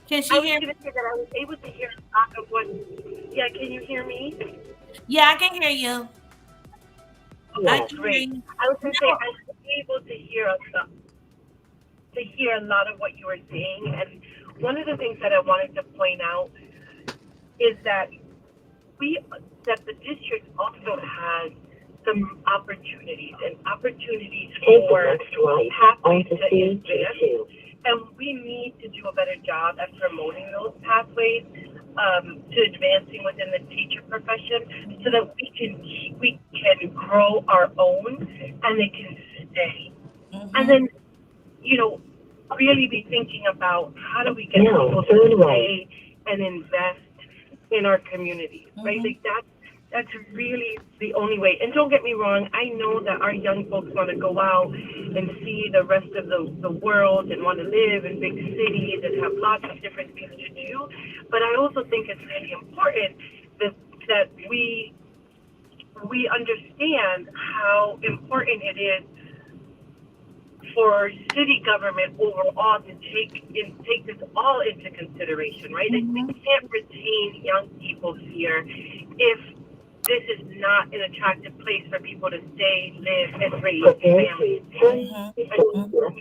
Can I she was hear going me? to say that I was able to hear a lot of what. Yeah, can you hear me? Yeah, I can hear you. I Yes, can hear great. you. I was going to say No. I was able to hear a lot of what you were saying, and one of the things that I wanted to point out is that the district also has some opportunities for pathways to advance, and we need to do a better job at promoting those pathways to advancing within the teacher profession, so that we can grow our own and they can stay. And then really be thinking about how do we get people to stay and invest in our communities, right? Like that's really the only way. And don't get me wrong, I know that our young folks want to go out and see the rest of the world and want to live in big cities and have lots of different things to do. But I also think it's really important that we understand how important it is for city government overall to take this all into consideration, right? Like, we can't retain young people here if this is not an attractive place for people to stay, live, and raise families.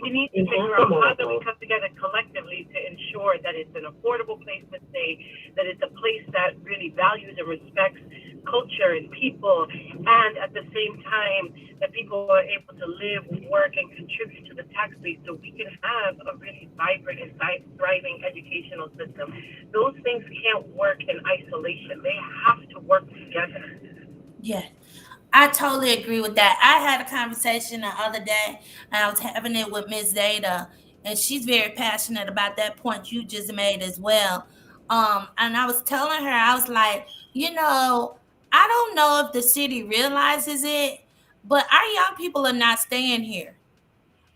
We need to figure out how do we come together collectively to ensure that it's an affordable place to stay, that it's a place that really values and respects culture and people, and at the same time that people are able to live, work, and contribute to the tax base so we can have a really vibrant and thriving educational system. Those things can't work in isolation. They have to work together. Yeah, I totally agree with that. I had a conversation the other day, and I was having it with Miss Zeta, and she's very passionate about that point you just made as well. And I was telling her, I was like, I don't know if the city realizes it, but our young people are not staying here.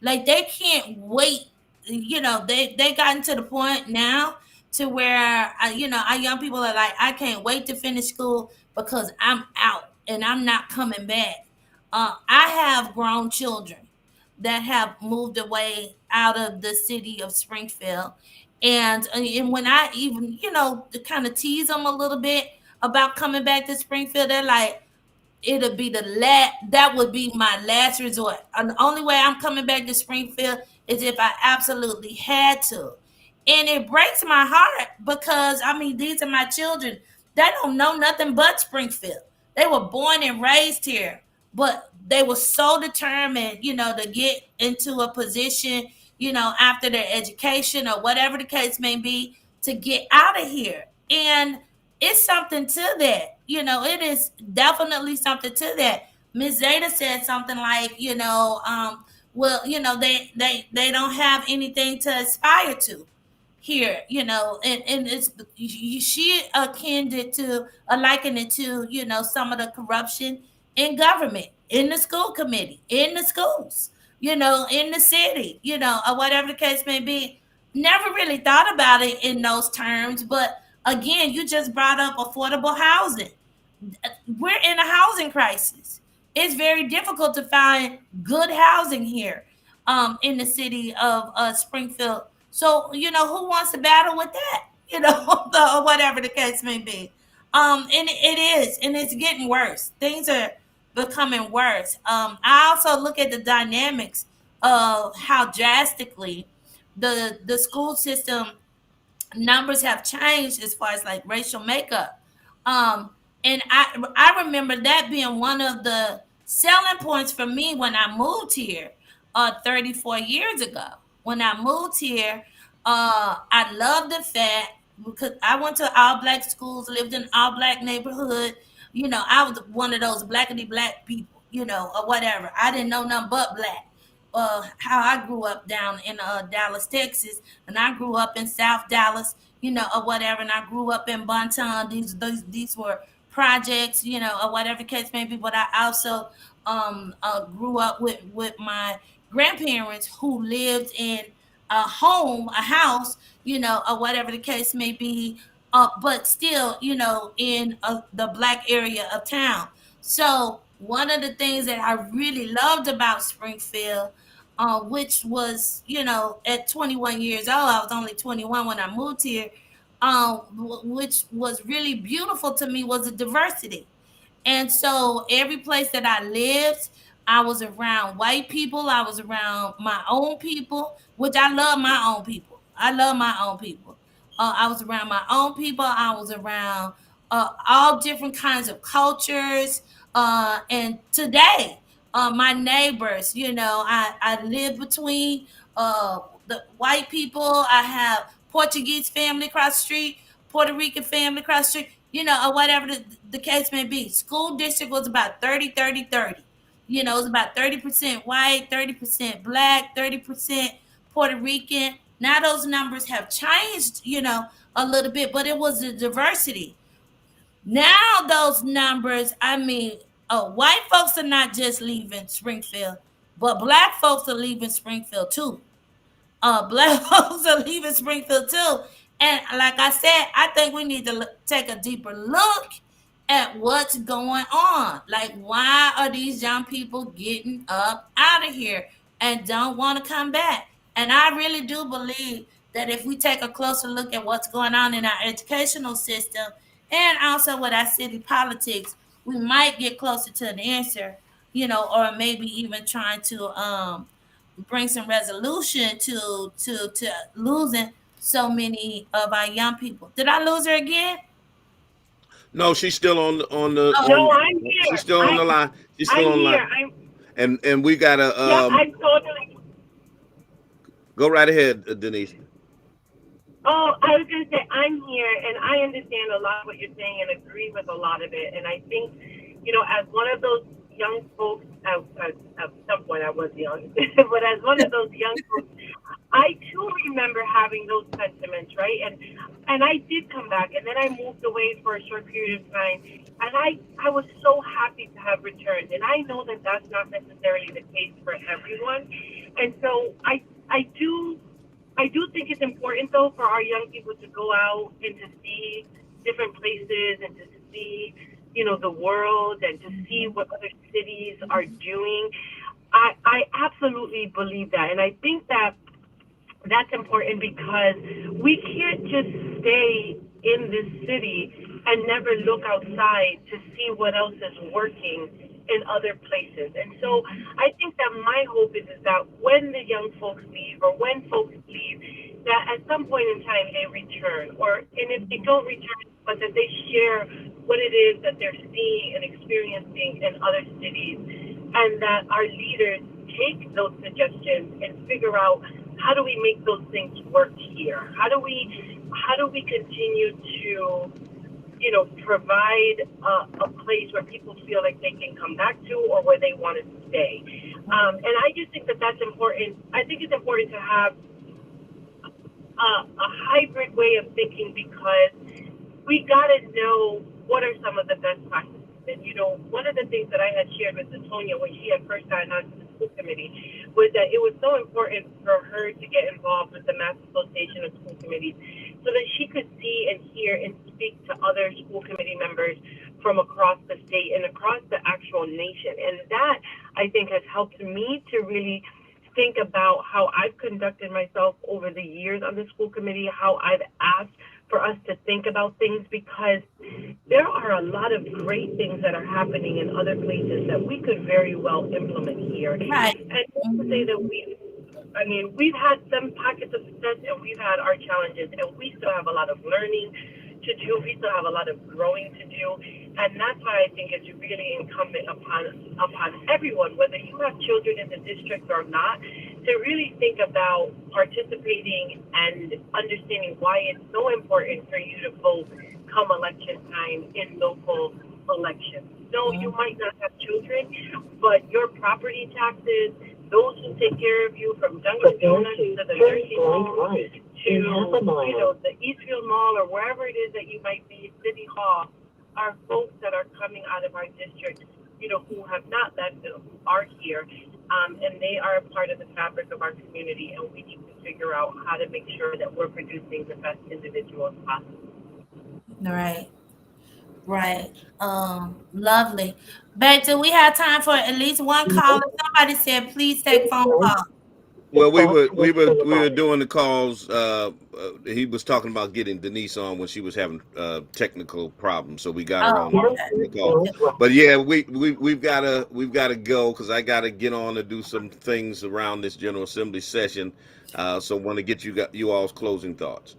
Like they can't wait. They gotten to the point now to where our young people are like, I can't wait to finish school because I'm out and I'm not coming back. I have grown children that have moved away out of the city of Springfield, and when I even to kind of tease them a little bit about coming back to Springfield, they're like, it'll be that would be my last resort. And the only way I'm coming back to Springfield is if I absolutely had to. And it breaks my heart because I mean these are my children. They don't know nothing but Springfield. They were born and raised here, but they were so determined, to get into a position, after their education or whatever the case may be, to get out of here. And it's something to that. It is definitely something to that. Miss Zeta said something like, well, they don't have anything to aspire to here, and it's she akin it to liken it to, some of the corruption in government, in the school committee, in the schools, in the city, or whatever the case may be. Never really thought about it in those terms, but again, you just brought up affordable housing. We're in a housing crisis. It's very difficult to find good housing here, in the city of Springfield. So, who wants to battle with that? Or whatever the case may be. And it is, and it's getting worse. Things are becoming worse. I also look at the dynamics of how drastically the school system numbers have changed as far as like racial makeup. Um, and I remember that being one of the selling points for me when I moved here 34 years ago. When I moved here, I loved the fact because I went to all black schools, lived in all black neighborhood. I was one of those blackity black people, or whatever. I didn't know nothing but black. How I grew up down in Dallas, Texas, and I grew up in South Dallas, or whatever, and I grew up in Bonton. These were projects, or whatever case may be. But I also grew up with my grandparents who lived in a house, or whatever the case may be, but still, in the black area of town. So one of the things that I really loved about Springfield, which was, at 21 years old, I was only 21 when I moved here, which was really beautiful to me, was the diversity. And so every place that I lived, I was around white people. I was around my own people, which I love my own people. I love my own people. I was around my own people. I was around all different kinds of cultures. And today, my neighbors, I live between the white people. I have Portuguese family across the street, Puerto Rican family across the street, or whatever the case may be. School district was about 30, 30, 30. It was about 30% white, 30% black, 30% Puerto Rican. Now those numbers have changed, a little bit, but it was the diversity. Now those numbers, I mean, white folks are not just leaving Springfield, but black folks are leaving Springfield too. Black folks are leaving Springfield too. And like I said, I think we need to take a deeper look at what's going on. Like, why are these young people getting up out of here and don't want to come back? And I really do believe that if we take a closer look at what's going on in our educational system and also with our city politics, we might get closer to an answer, or maybe even trying to bring some resolution to losing so many of our young people. Did I lose her again? No, she's still on the Oh, No, on. I'm She's here. still on the line. She's still I'm on the here. line. And we gotta Yep, I'm totally. go right ahead, Denise. Oh, I was going to say, I'm here and I understand a lot of what you're saying and agree with a lot of it. And I think, as one of those young folks, at some point I was young, but as one of those young folks, I too remember having those sentiments, right? And I did come back, and then I moved away for a short period of time, and I was so happy to have returned. And I know that that's not necessarily the case for everyone, and so I do think it's important though for our young people to go out and to see different places and to see, the world and to see what other cities are doing. I absolutely believe that, and I think that that's important because we can't just stay in this city and never look outside to see what else is working in other places. And so I think that my hope is that when the young folks leave or when folks leave, that at some point in time they return, or and if they don't return, but that they share what it is that they're seeing and experiencing in other cities, and that our leaders take those suggestions and figure out how do we make those things work here? How do we continue to provide a place where people feel like they can come back to or where they want to stay? And I just think that that's important. I think it's important to have a hybrid way of thinking because we got to know what are some of the best practices. And, one of the things that I had shared with Latonia when she had first gotten onto the school committee was that it was so important for her to get involved with the Mass Association of School Committees so that she could see and hear and speak to other school committee members from across the state and across the actual nation. And that, I think, has helped me to really think about how I've conducted myself over the years on the school committee, how I've asked for us to think about things, because there are a lot of great things that are happening in other places that we could very well implement here. right. And not to say that we've had some pockets of success and we've had our challenges, and we still have a lot of learning to do. We still have a lot of growing to do. And that's why I think it's really incumbent upon everyone, whether you have children in the district or not, to really think about participating and understanding why it's so important for you to vote come election time in local elections. No, you might not have children, but your property taxes, those who take care of you from Dunkin' Donuts to the nursing home to the Eastfield Mall or wherever it is that you might be, City Hall, are folks that are coming out of our district, who have not left, who are here, and they are a part of the fabric of our community, and we need to figure out how to make sure that we're producing the best individuals possible. Right. Right. Lovely. Babe, do we have time for at least one caller? Somebody said please take phone call. Well, we were doing the calls. He was talking about getting Denise on when she was having technical problems, so we got her Oh, on the call. okay. But yeah, we've gotta go because I gotta get on to do some things around this General Assembly session. So want to get you all's closing thoughts.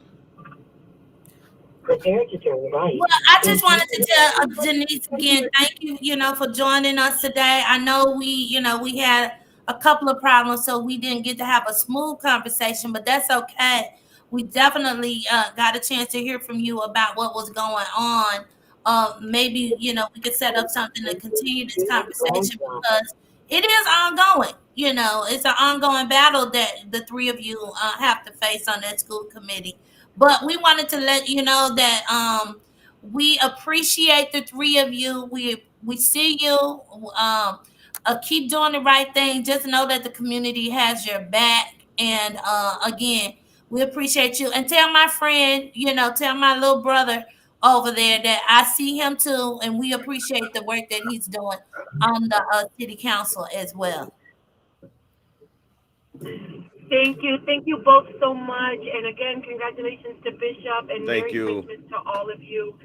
Prepare to turn right. Well, I just wanted to tell Denise again, thank you, for joining us today. I know we had a couple of problems, so we didn't get to have a smooth conversation, but that's okay. We definitely got a chance to hear from you about what was going on. Maybe, we could set up something to continue this conversation because it is ongoing. It's an ongoing battle that the three of you have to face on that school committee. But we wanted to let you know that we appreciate the three of you. We see you. Keep doing the right thing. Just know that the community has your back. And again, we appreciate you. And tell my friend, tell my little brother over there that I see him too, and we appreciate the work that he's doing on the city council as well. Thank you both so much. And again, congratulations to Bishop and Thank Merry you. Christmas to all of you.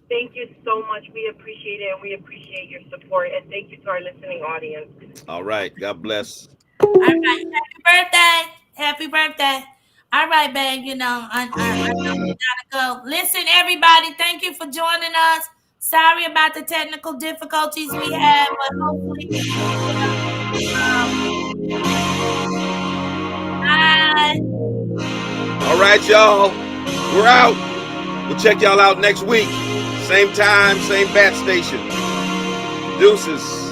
Thank you so much. We appreciate it, and we appreciate your support. And thank you to our listening audience. All right. God bless. All right. Happy birthday. Happy birthday. All right, babe. I know we gotta go. Listen, everybody, thank you for joining us. Sorry about the technical difficulties we had, but hopefully. Bye. All right, y'all. We're out. We'll check y'all out next week. Same time, same bat station. Deuces.